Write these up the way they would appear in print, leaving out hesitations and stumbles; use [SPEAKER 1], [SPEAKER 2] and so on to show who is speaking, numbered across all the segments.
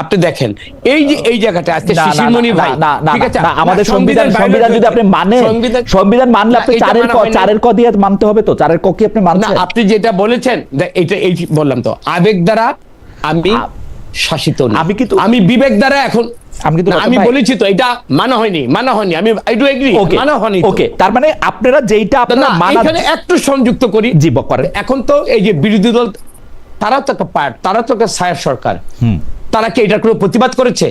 [SPEAKER 1] আপনি দেখেন এই যে এই জায়গাটা আজকে শিশিরমণি ভাই, ঠিক আছে,
[SPEAKER 2] আমাদের সংবিধান যদি আপনি মানে সংবিধান মানলে আপনি চারের ক দিয়ে মানতে হবে, তো চারের ক কি আপনি মানছেন
[SPEAKER 1] না? আপনি যেটা বলেছেন এটা এই বললাম তো, আবেগ দ্বারা আমি শাসিত না, আমি বিবেক দ্বারা এখন আমি বলেছি তো, এটা মানা হয়নি আমি আই ডু এগ্রি, মানা হয়নি।
[SPEAKER 2] ওকে, তার মানে আপনারা যেইটা আপনারা
[SPEAKER 1] এখানে একটু সংযুক্ত করি, জি করেন। এখন তো এই যে বিরোধী দল তারা তো একটা পার্ট, তারা তো একটা ছায়া সরকার, তারা কি এটার কোনো প্রতিবাদ করেছে?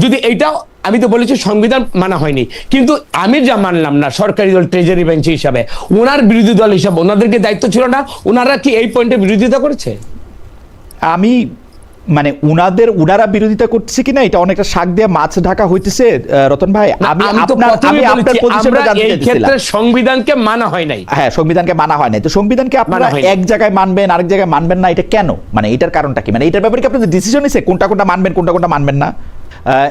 [SPEAKER 1] যদি এইটা, আমি তো বলেছি সংবিধান মানা হয়নি, কিন্তু আমি যা মানলাম না সরকারি দল ট্রেজারি বেঞ্চ হিসাবে, ওনার বিরোধী দল হিসাবে ওনাদেরকে দায়িত্ব ছিল না? ওনারা কি এই পয়েন্টে বিরোধিতা করেছে?
[SPEAKER 2] আমি মানে উনারা বিরোধিতা করছে কিনা এটা অনেকটা শাক দিয়ে মাছ ঢাকা হইতেছে রতন ভাই। আমি আপনার পজিশনটা জানতে চাইছিলাম।
[SPEAKER 1] এই ক্ষেত্রে সংবিধানকে মানা হয় নাই।
[SPEAKER 2] হ্যাঁ, সংবিধানকে মানা হয় নাই, তো সংবিধানকে আপনারা এক জায়গায় মানবেন আরেক জায়গায় মানবেন না, এটা কেন? মানে এটার কারণটা কি? মানে এটার ব্যাপারে কি আপনাদের ডিসিশন নিছে কোনটা কোনটা মানবেন কোনটা কোনটা মানবেন না?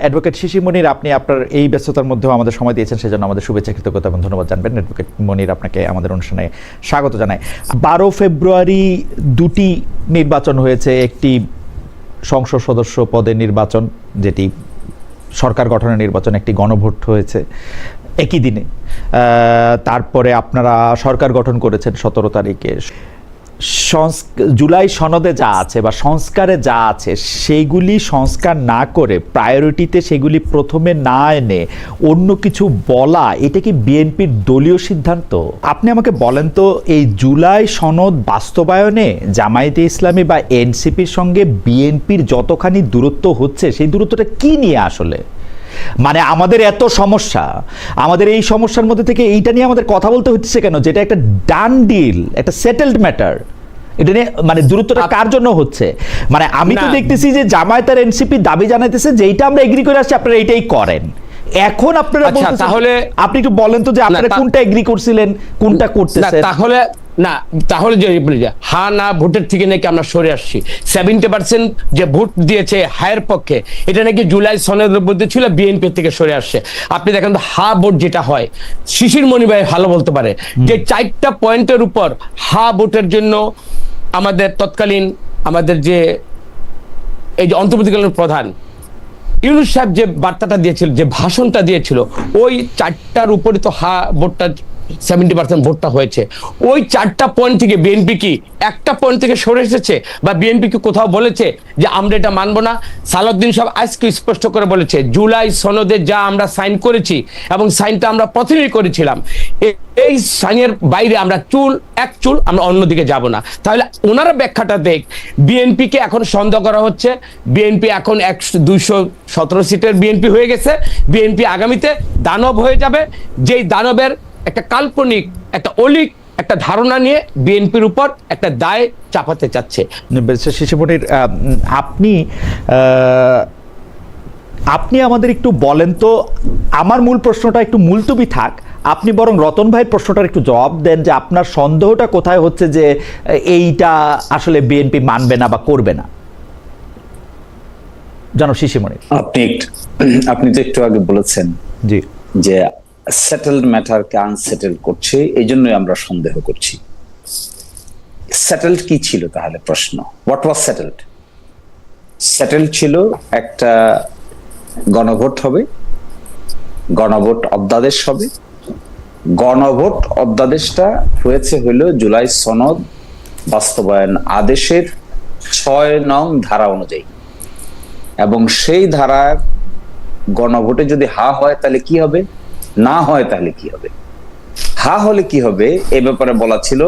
[SPEAKER 2] অ্যাডভোকেট শিশির মনির, আপনি আপনার এই ব্যস্ততার মধ্যেও আমাদের সময় দিয়েছেন, সেজন্য আমাদের শুভেচ্ছা, কৃতজ্ঞতা এবং ধন্যবাদ জানবেন। অ্যাডভোকেট মনির, আপনাকে আমাদের অনুষ্ঠানে স্বাগত জানাই। 12 ফেব্রুয়ারি দুটি নির্বাচন হয়েছে, একটি সংসদ সদস্য পদের নির্বাচন যেটি সরকার গঠনের নির্বাচন, একটি গণভোট হয়েছে একই দিনে। তারপরে আপনারা সরকার গঠন করেছেন 17 তারিখে। জুলাই সনদে যা আছে বা সংস্কারে যা আছে সেইগুলি সংস্কার না করে প্রায়োরিটিতে সেগুলি প্রথমে না এনে অন্য কিছু বলা, এটা কি বিএনপির দলীয় সিদ্ধান্ত? আপনি আমাকে বলেন তো, এই জুলাই সনদ বাস্তবায়নে জামায়াতে ইসলামী বা এনসিপির সঙ্গে বিএনপির যতখানি দূরত্ব হচ্ছে, সেই দূরত্বটা কি নিয়ে আসলে? মানে আমাদের এত সমস্যা, আমাদের এই সমস্যার মধ্যে থেকে এইটা নিয়ে আমাদের কথা বলতে হচ্ছে কেন, যেটা একটা ডান ডিল, একটা সেটেলড ম্যাটার, এটা নিয়ে মানে দূরত্বটা কার জন্য হচ্ছে? মানে আমি তো দেখতেছি যে জামায়াত আর এনসিপি দাবি জানাইতেছে যে এইটা আমরা এগ্রি করে আসছি, আপনারা এইটাই করেন। এখন আপনারা তাহলে আপনি একটু বলেন তো যে আপনারা কোনটা এগ্রি করছিলেন, কোনটা করতেছেন?
[SPEAKER 1] তাহলে যে হা না ভোটের থেকে নাকি আমরা সরে আসছি, 70% যে ভোট দিয়েছে হায়ের পক্ষে, এটা নাকি জুলাই সনদের মধ্যে ছিল বিএনপি থেকে সরে আসছে। আপনি দেখেন হা ভোট যেটা হয়, শিশির মণি ভাই ভালো বলতে পারে, যে 4টা পয়েন্টের উপর হা ভোটের জন্য আমাদের তৎকালীন আমাদের যে এই যে অন্তর্বর্তীকালীন প্রধান ইউনূস সাহেব যে বার্তাটা দিয়েছিল, যে ভাষণটা দিয়েছিল, ওই 4টার উপরে তো হা ভোটটা 70% ভোটটা হয়েছে। ওই 4টা পয়েন্ট থেকে বিএনপি কি একটা পয়েন্ট থেকে সরে এসেছে? বা বিএনপি কি কোথাও বলেছে যে আমরা এটা মানবো না? সালাউদ্দিন সাহেব আজকে স্পষ্ট করে বলেছে, জুলাই সনদে যা আমরা সাইন করেছি এবং সাইনটা আমরা প্রথমেই করেছিলাম, এই সাইনের বাইরে আমরা এক চুল আমরা অন্যদিকে যাব না। তাহলে ওনারা ব্যাখ্যাটা দেখ, বিএনপি কে এখন সন্দেহ করা হচ্ছে, বিএনপি এখন 217 সিটের বিএনপি হয়ে গেছে, বিএনপি আগামীতে দানব হয়ে যাবে, যেই দানবের একটা কাল্পনিক একটা অলিক একটা ধারণা নিয়ে বিএনপির উপর একটা দায় চাপাতে চাচ্ছে।
[SPEAKER 2] শিশির মনির, আপনি আমাদের একটু বলেন তো, আমার মূল প্রশ্নটা একটু মুলতবি থাক, আপনি বরং রতন ভাইয়ের প্রশ্নটার একটু জবাব দেন, যে আপনার সন্দেহটা কোথায় হচ্ছে যে এইটা আসলে বিএনপি মানবে না বা করবে না। জনাব শিশির মনির,
[SPEAKER 3] আপনি তো একটু আগে বলেছেন
[SPEAKER 2] জি
[SPEAKER 3] যে সেটেলড ম্যাটারকে আনসেটেলড করছে, এই জন্যই আমরা সন্দেহ করছি। সেটেলড কি ছিল তাহলে? প্রশ্ন, হোয়াট ওয়াজ সেটেলড? সেটেলড ছিল একটা গণভোট হবে, গণভোট অধ্যাদেশ হবে। গণভোট অধ্যাদেশটা হয়েছে হলো জুলাই সনদ বাস্তবায়ন আদেশের 6 নং ধারা অনুযায়ী, এবং সেই ধারার গণভোটে যদি হা হয় তাহলে কি হবে, না হয় তাহলে কি হবে? হা হলে কি হবে এ ব্যাপারে বলা ছিল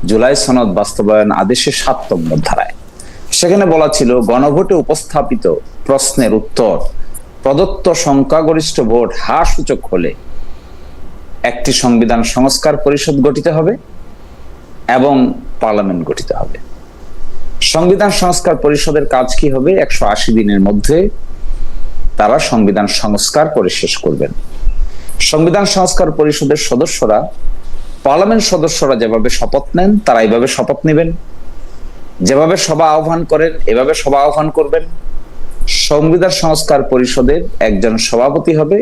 [SPEAKER 3] জুলাই সনদ বাস্তবায়ন আদেশের 7 নম্বর ধারায়। সেখানে বলা ছিল গণভোটে উপস্থাপিত প্রশ্নের উত্তর প্রদত্ত সংখ্যাগরিষ্ঠ ভোট হা সূচক হলে একটি সংবিধান সংস্কার পরিষদ গঠিত হবে এবং পার্লামেন্ট গঠিত হবে। সংবিধান সংস্কার পরিষদের কাজ কি হবে? 180 দিনের মধ্যে তারা সংবিধান সংস্কার করে শেষ করবেন। সংবিধান সংস্কার পরিষদের সদস্যরা, পার্লামেন্ট সদস্যরা যেভাবে শপথ নেন তারা এইভাবে শপথ নেবেন, যেভাবে সভা আহ্বান করেন এভাবে সভা আহ্বান করবেন। সংবিধান সংস্কার পরিষদের একজন সভাপতি হবে,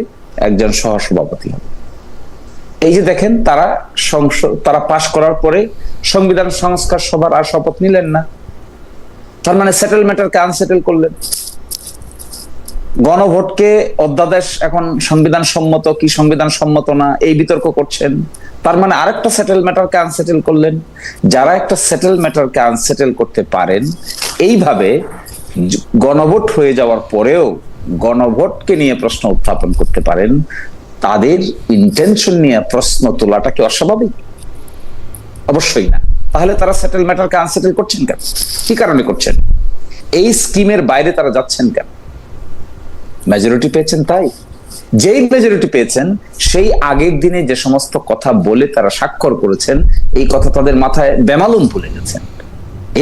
[SPEAKER 3] একজন সহসভাপতি হবে। এই যে দেখেন, তারা পাশ করার পরে সংবিধান সংস্কার সভার আর শপথ নিলেন না, তার মানে সেটেল ম্যাটারকে আনসেটেল করলেন। গণভোটকে অধ্যাদেশ এখন সংবিধান সম্মত কি সংবিধান সম্মত না এই বিতর্ক করছেন, তার মানে আরেকটা সেটেল ম্যাটারকে আনসেটেল করলেন। যারা একটা সেটেল ম্যাটারকে আনসেটেল করতে পারেন, এইভাবে গণভোট হয়ে যাওয়ার পরেও গণভোটকে নিয়ে প্রশ্ন উত্থাপন করতে পারেন, তাদের ইন্টেনশন নিয়ে প্রশ্ন তোলাটা কি অস্বাভাবিক? অবশ্যই না। তাহলে তারা সেটেল ম্যাটারকে আনসেটেল করছেন কেন? কি কারণে করছেন? এই স্কিমের বাইরে তারা যাচ্ছেন কেন? মেজরিটি পেয়েছেন তাই। যেই মেজরিটি পেয়েছেন সেই আগের দিনে যে সমস্ত কথা বলে তারা স্বাক্ষর করেছেন, এই কথা তাদের মাথায় বেমালুম ভুলে গেছেন।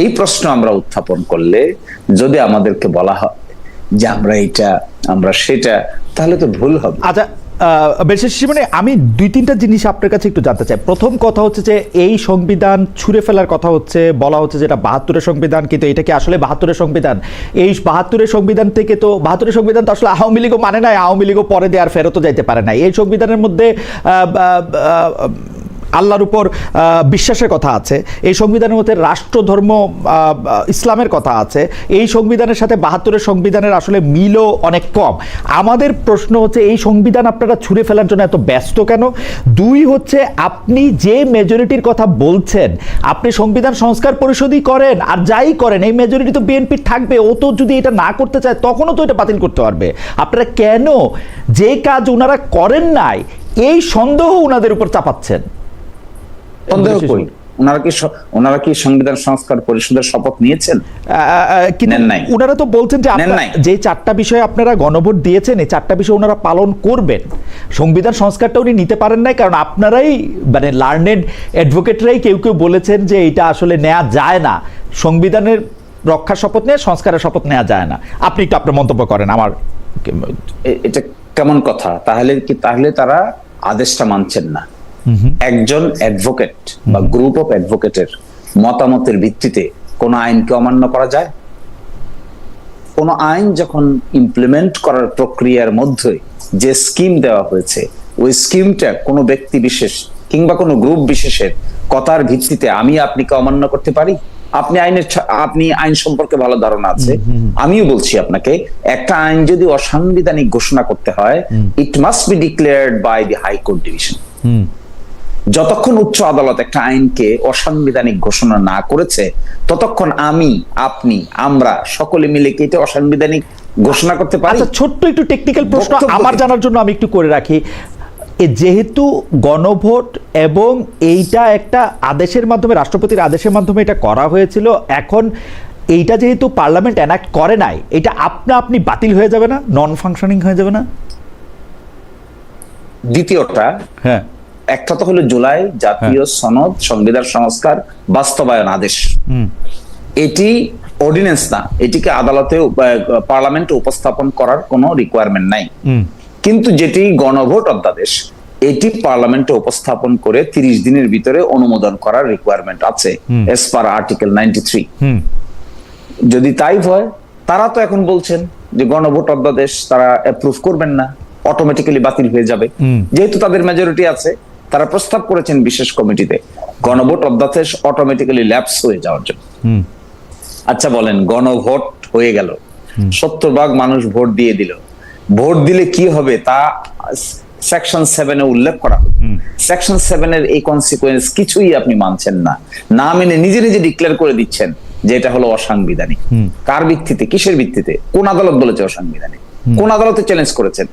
[SPEAKER 3] এই প্রশ্ন আমরা উত্থাপন করলে যদি আমাদেরকে বলা হয় যে আমরা এটা আমরা সেটা, তাহলে তো ভুল হবে।
[SPEAKER 2] আচ্ছা, বিশেষ মানে আমি ২-৩টা জিনিস আপনার কাছে একটু জানতে চাই। প্রথম কথা হচ্ছে যে এই সংবিধান ছুঁড়ে ফেলার কথা হচ্ছে, বলা হচ্ছে যেটা ৭২-এর সংবিধান, কিন্তু এটা কি আসলে ৭২-এর সংবিধান? এই ৭২-এর সংবিধান থেকে তো ৭২-এর সংবিধান তো আসলে আওয়ামী লীগও মানে নাই, আওয়ামী লীগও পরে দিয়ে আর ফেরতও যাইতে পারে না। এই সংবিধানের মধ্যে আল্লাহর উপর বিশ্বাসের কথা আছে, এই সংবিধানের মধ্যে রাষ্ট্রধর্ম ইসলামের কথা আছে। এই সংবিধানের সাথে ৭২-এর সংবিধানের আসলে মিলও অনেক কম। আমাদের প্রশ্ন হচ্ছে এই সংবিধান আপনারা ছুঁড়ে ফেলার জন্য এত ব্যস্ত কেন? ২ হচ্ছে আপনি যে মেজরিটির কথা বলছেন, আপনি সংবিধান সংস্কার পরিষদই করেন আর যাই করেন, এই মেজরিটি তো বিএনপি থাকবে। ও তো যদি এটা না করতে চায় তখনও তো এটা বাতিল করতে পারবে। আপনারা কেন যে কাজ ওনারা করেন নাই এই সন্দেহ ওনাদের উপর চাপাচ্ছেন?
[SPEAKER 3] সন্দেহ করি। ওনারা কি সংবিধান সংস্কার পরিষদের শপথ নিয়েছেন?
[SPEAKER 2] ওনারা তো বলছেন যে ৪টা বিষয়ে আপনারা গণভোট দিয়েছেন, এই ৪টা বিষয় ওনারা পালন করবেন। সংবিধান সংস্কারটা উনি নিতে পারেন নাই কারণ আপনারাই মানে লার্নেড অ্যাডভোকেটরাই কেউ কেউ বলেছেন যে এটা আসলে নেওয়া যায় না, সংবিধানের রক্ষার শপথ নিয়ে সংস্কারের শপথ নেওয়া যায় না। আপনি একটু আপনার মন্তব্য করেন। আমার
[SPEAKER 3] এটা কেমন কথা? তাহলে তারা আদেশটা মানছেন না। একজন অ্যাডভোকেট বা গ্রুপ অফ অ্যাডভোকেটের মতামতের ভিত্তিতে কোন আইনকে অমান্য করা যায়? কোন আইন যখন ইমপ্লিমেন্ট করার প্রক্রিয়ার মধ্যে যে স্কিম দেওয়া হয়েছে, ওই স্কিমটা কোনো ব্যক্তি বিশেষ কিংবা কোনো গ্রুপ বিশেষের কথার ভিত্তিতে আমি আপনিকে অমান্য করতে পারি? আপনি আইন সম্পর্কে ভালো ধারণা আছে, আমিও বলছি আপনাকে, একটা আইন যদি অসাংবিধানিক ঘোষণা করতে হয়, it must be declared by the high court division. যতক্ষণ উচ্চ আদালত একটা আইনকে অসাংবিধানিক ঘোষণা না করেছে, ততক্ষণ আমি আপনি আমরা সকলে মিলে কি এটা অসাংবিধানিক ঘোষণা করতে পারি?
[SPEAKER 2] আচ্ছা, ছোট্ট একটু টেকনিক্যাল প্রশ্ন আমার জানার জন্য আমি একটু করে রাখি। যেহেতু গণভোট এবং এইটা একটা আদেশের মাধ্যমে, রাষ্ট্রপতির আদেশের মাধ্যমে এটা করা হয়েছিল, এখন এইটা যেহেতু পার্লামেন্ট এনাক্ট করে নাই, এটা আপনি বাতিল হয়ে যাবে না? নন ফাংশনিং হয়ে যাবে না?
[SPEAKER 3] দ্বিতীয়টা,
[SPEAKER 2] হ্যাঁ,
[SPEAKER 3] একটা তো হলো জুলাই জাতীয় সনদ সংবিধান সংস্কার বাস্তবায়ন আদেশ। এটি অর্ডিন্যান্স না, এটিকে আদালতে পার্লামেন্টে উপস্থাপন করার কোনো রিকোয়ারমেন্ট নাই। কিন্তু যেটি গণভোট অধ্যাদেশ, এটি পার্লামেন্টে উপস্থাপন করে 30 দিনের ভিতরে অনুমোদন করার রিকোয়ারমেন্ট আছে এস পার আর্টিকেল 93। যদি তাই হয়, তারা তো এখন বলছেন যে গণভোট অধ্যাদেশ তারা অ্যাপ্রুভ করবেন না, অটোমেটিক্যালি বাতিল হয়ে যাবে। যেহেতু তাদের মেজরিটি আছে, তারা প্রস্তাব করেছেন বিশেষ কমিটিতে গণভোট অধ্যাদেশ অটোমেটিক্যালি ল্যাপস হয়ে যাওয়ার জন্য। আচ্ছা বলেন, গণভোট হয়ে গেল, 70% মানুষ ভোট দিয়ে দিল, ভোট দিলে কি হবে তা সেকশন 7-এ উল্লেখ করা হবে। সেকশন 7-এর এই কনসিকুয়েন্স কিছুই আপনি মানছেন না, না মেনে নিজে নিজে ডিক্লেয়ার করে দিচ্ছেন যে এটা হলো অসাংবিধানিক। কার ভিত্তিতে, কিসের ভিত্তিতে, কোন আদালত বলেছে অসাংবিধানিক? কোন আদালতে চ্যালেঞ্জ করেছেন?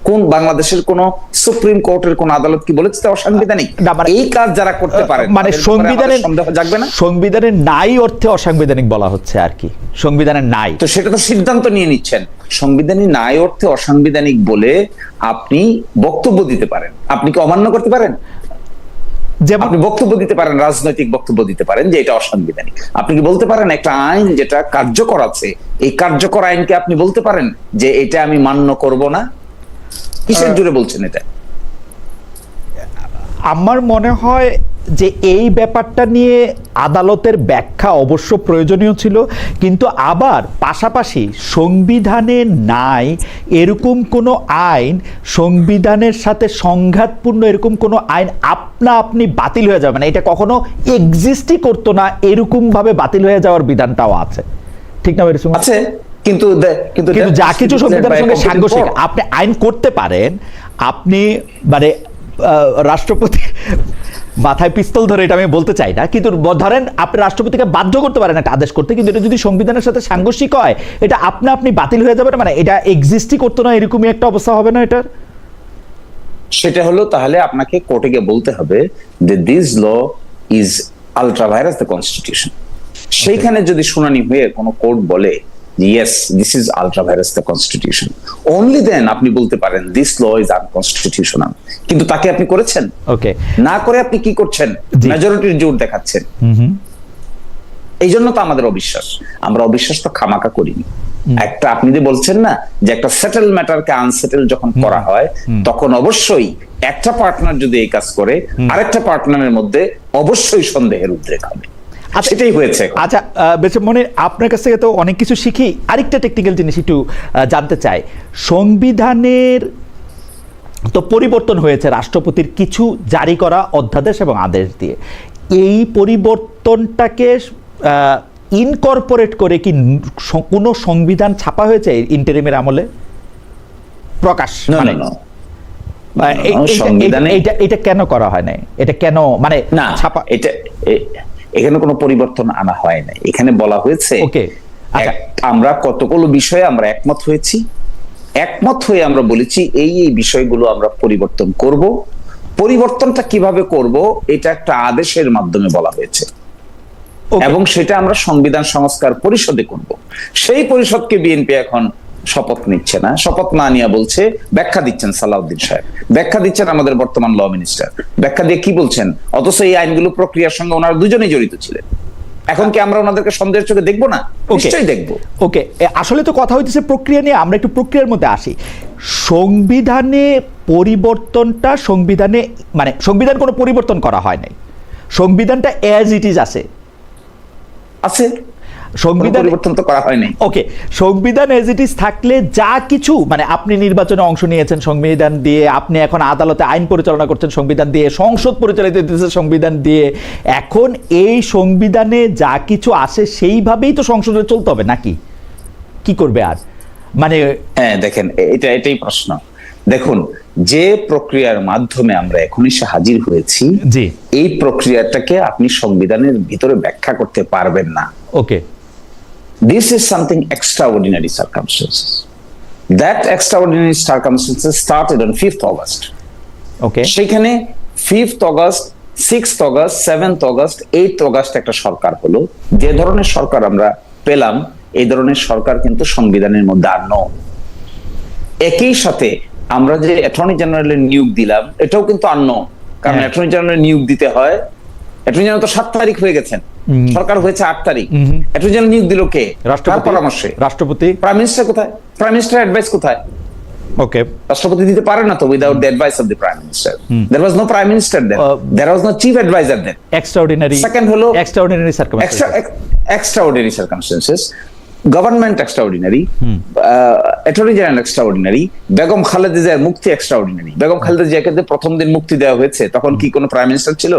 [SPEAKER 3] কোন বাংলাদেশের কোন সুপ্রিম কোর্টের কোন আদালত কি বলেছে অসাংবিধানিক? এই কাজ যারা করতে পারে,
[SPEAKER 2] মানে সংবিধানের সন্দেহ জাগবে না? সংবিধানের নাই অর্থে অসাংবিধানিক বলা হচ্ছে আর কি, সংবিধানের নাই,
[SPEAKER 3] তো সেটা তো সিদ্ধান্ত নিয়ে নিচ্ছেন। সংবিধানের নাই অর্থে অসাংবিধানিক বলে আপনি বক্তব্য দিতে পারেন, আপনি কি অমান্য করতে পারেন? আপনি বক্তব্য দিতে পারেন, রাজনৈতিক বক্তব্য দিতে পারেন যে এটা অসাংবিধানিক। আপনি কি বলতে পারেন একটা আইন যেটা কার্যকর আছে, এই কার্যকর আইনকে আপনি বলতে পারেন যে এটা আমি মান্য করব না? কিসের জোরে বলছেন এটা?
[SPEAKER 2] আমার মনে হয় যে এই ব্যাপারটা নিয়ে আদালতের ব্যাখ্যা অবশ্য প্রয়োজনীয় ছিল, কিন্তু আবার পাশাপাশি সংবিধানে নাই এরকম কোনো আইন, সংবিধানের সাথে সংঘাতপূর্ণ এরকম কোনো আইন আপনি বাতিল হয়ে যাবে না, এটা কখনো এক্সিস্টই করতো না, এরকম ভাবে বাতিল হয়ে যাওয়ার বিধানটাও আছে। ঠিক না বেরসিম?
[SPEAKER 3] আছে, কিন্তু
[SPEAKER 2] কিন্তু যা কিছু সংবিধানের সঙ্গে সাংঘর্ষিক, আপনি আইন করতে পারেন, আপনি মানে রাষ্ট্রপতি মাথায় পিস্তল ধরে এটা আমি বলতে চাই না, কিন্তু ধরেন আপনি রাষ্ট্রপতিকে বাধ্য করতে পারেন একটা আদেশ করতে, কিন্তু এটা যদি সংবিধানের সাথে সাংঘর্ষিক হয় এটা আপনি বাতিল হয়ে যাবে, মানে এটা এক্সিস্টই করতো না, এরকমই একটা অবস্থা হবে না এটার?
[SPEAKER 3] সেটা হলো তাহলে আপনাকে কোর্টে গিয়ে বলতে হবে যে this law is ultra vires the constitution. সেইখানে যদি শুনানি হয়ে কোনো কোর্ট বলে yes this is ultra vires the constitution, only then আপনি বলতে পারেন দিস ল ইজ আনকনস্টিটিউশনাল। কিন্তু তাকে আপনি করেছেন?
[SPEAKER 2] ওকে,
[SPEAKER 3] না করে আপনি কি করছেন? মেজরিটির জোর দেখাচ্ছেন। এই জন্য তো আমাদের অবিশ্বাস, আমরা অবিশ্বাস তো খামাকা করিনি। একটা আপনি যে বলছেন না যে একটা সেটেল ম্যাটারকে আনসেটেল যখন করা হয় তখন অবশ্যই একটা পার্টনার যদি এই কাজ করে আরেকটা পার্টনারের মধ্যে অবশ্যই সন্দেহের উদ্রেক হবে। সেটাই হয়েছে।
[SPEAKER 2] আচ্ছা বেশ, মনে আপনার কাছ থেকে তো অনেক কিছু শিখি, আরেকটা টেকনিক্যাল জিনিস একটু জানতে চাই। সংবিধানের তো পরিবর্তন হয়েছে রাষ্ট্রপতির কিছু জারি করা অধ্যাদেশ এবং আদেশ দিয়ে, এই পরিবর্তনটাকে ইনকর্পোরেট করে কি কোনো সংবিধান ছাপা হয়েছে ইন্টারিমের আমলে প্রকাশ? এটা কেন করা হয় না? এটা কেন মানে
[SPEAKER 3] না
[SPEAKER 2] ছাপা?
[SPEAKER 3] এটা এখানে কোনো পরিবর্তন আনা হয় না। এখানে বলা হয়েছে
[SPEAKER 2] ওকে,
[SPEAKER 3] আমরা কতগুলো বিষয়ে আমরা একমত হয়েছি, একমত হয়ে আমরা বলেছি এই এই বিষয়গুলো আমরা পরিবর্তন করব। পরিবর্তনটা কিভাবে করব এটা একটা আদেশের মাধ্যমে বলা হয়েছে এবং সেটা আমরা সংবিধান সংস্কার পরিষদে করব। সেই পরিষদকে বিএনপি এখন শপথ নিচ্ছে না, শপথ না নিয়ে বলছে, ব্যাখ্যা দিচ্ছেন সালাউদ্দিন সাহেব, ব্যাখ্যা দিচ্ছেন আমাদের বর্তমান ল মিনিস্টার, ব্যাখ্যা দিয়ে কি বলছেন? অথচ এই আইনগুলো প্রক্রিয়ার সঙ্গে ওনারা দুজনেই জড়িত ছিলেন। এখন কি আমরা ওনাদেরকে সন্দেহের চোখে দেখবো না? নিশ্চয়ই দেখবো।
[SPEAKER 2] ওকে, আসলে তো কথা হইতেছে প্রক্রিয়া নিয়ে, আমরা একটু প্রক্রিয়ার মধ্যে আসি। সংবিধানে পরিবর্তনটা সংবিধানে মানে সংবিধান কোনো পরিবর্তন করা হয় নাই, সংবিধানটা অ্যাজ ইট ইজ আছে। সংবিধান
[SPEAKER 3] পরিবর্তন তো করা হয়নি।
[SPEAKER 2] ওকে, সংবিধান এজ ইট ইজ থাকলে যা কিছু মানে আপনি নির্বাচনে অংশ নিয়েছেন সংবিধান দিয়ে, আপনি এখন আদালতে আইন পরিচালনা করছেন সংবিধান দিয়ে, সংসদ পরিচালিত হচ্ছে সংবিধান দিয়ে, এখন এই সংবিধানে যা কিছু আসে সেইভাবেই তো সংসদে চলতে হবে নাকি? কি করবে আর? মানে
[SPEAKER 3] হ্যাঁ দেখেন, এটাই প্রশ্ন। দেখুন, যে প্রক্রিয়ার মাধ্যমে আমরা এখন এসে হাজির হয়েছি, এই প্রক্রিয়াটাকে আপনি সংবিধানের ভিতরে ব্যাখ্যা করতে পারবেন না।
[SPEAKER 2] ওকে,
[SPEAKER 3] this is something extraordinary circumstances. That extraordinary circumstances started on 5th August.
[SPEAKER 2] Okay.
[SPEAKER 3] সেখানে 5th August, 6th August, 7th August, 8th August একটা সরকার হলো। যে ধরনের সরকার আমরা পেলাম, এই ধরনের সরকার কিন্তু সংবিধানের মধ্যে আর নয়। একই সাথে আমরা যে অ্যাটর্নি জেনারেলের নিয়োগ দিলাম, এটাও কিন্তু আর নয়, কারণ অ্যাটর্নি জেনারেল নিয়োগ দিতে হয়। অ্যাটর্নি জেনারেল তো 7 তারিখ হয়ে গেছেন, সরকার হয়েছে 8 তারিখ। অ্যাটর্নি জেনারেল নিয়োগ দিল কে? রাষ্ট্রপতির পরামর্শে।
[SPEAKER 2] রাষ্ট্রপতি।
[SPEAKER 3] প্রাইম মিনিস্টার কোথায়? প্রাইম মিনিস্টার অ্যাডভাইস কোথায়?
[SPEAKER 2] ওকে,
[SPEAKER 3] রাষ্ট্রপতি দিতে পারে না তো without the advice of the prime minister. There was no prime minister then, there was no chief adviser then.
[SPEAKER 2] Extraordinary.
[SPEAKER 3] Second হলো
[SPEAKER 2] extraordinary
[SPEAKER 3] circumstances, government extraordinary, attorney general extraordinary, Begum Khaleda জিয়ার মুক্তি extraordinary. Begum Khaleda জিয়াকে প্রথম দিন মুক্তি দেওয়া হয়েছে, তখন কি কোনো প্রাইম মিনিস্টার ছিল?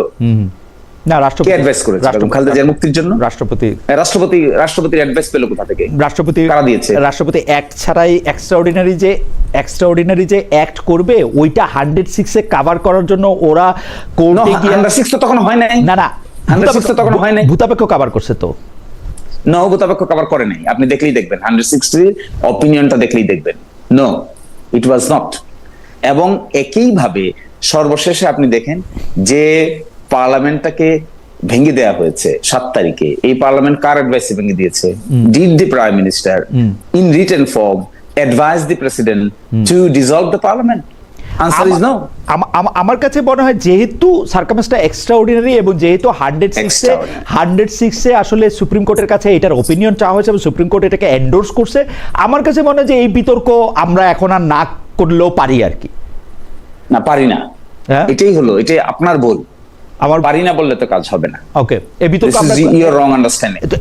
[SPEAKER 3] না, রাষ্ট্রপতি অ্যাডভাইস করেছে বেগম খালেদা জিয়ার মুক্তির জন্য। রাষ্ট্রপতির অ্যাডভাইস পেল কোথা থেকে? রাষ্ট্রপতি কারা দিয়েছে? রাষ্ট্রপতি অ্যাক্ট ছাড়াই এক্সট্রাঅর্ডিনারি যে অ্যাক্ট করবে ওইটা 106 এ কভার করার জন্য ওরা কোর্টে গিয়ে 106 তো তখন হয় নাই। না 106 তো তখন হয় নাই, ভূতাপেক্ষ কভার করছে তো। নো, ভূতাপেক্ষ কভার করে নাই, আপনি দেখলেই দেখবেন 160 অপিনিয়নটা দেখলেই দেখবেন। No, it was not. এবং একইভাবে সর্বশেষে আপনি দেখেন যে পার্লামেন্টটাকে ভেঙে দেওয়া হয়েছে 7 তারিখে। এই পার্লামেন্ট কার অ্যাডভাইসে ভেঙে দিয়েছে? Did the prime minister in written form advise the president to dissolve the parliament? Answer is no. আমার কাছে মনে হয় যেহেতু সার্কামস্টেন্সটা এক্সট্রাঅর্ডিনারি এবং যেহেতু 106 এ আসলে সুপ্রিম কোর্টের কাছে এটার ওপিনিয়ন চাওয়া হয়েছে এবং সুপ্রিম কোর্ট এটাকে এন্ডোর্স করছে, আমার কাছে মনে হয় যে এই বিতর্ক আমরা এখন আর না করলেও পারি আর কি। না, পারি না, এটাই হলো, এটাই আপনার ভুল। আমার পারি না বললে তো কাজ হবে না। ওকে, এই বিতর্ক ইউ আর রং আন্ডারস্ট্যান্ডিং। তো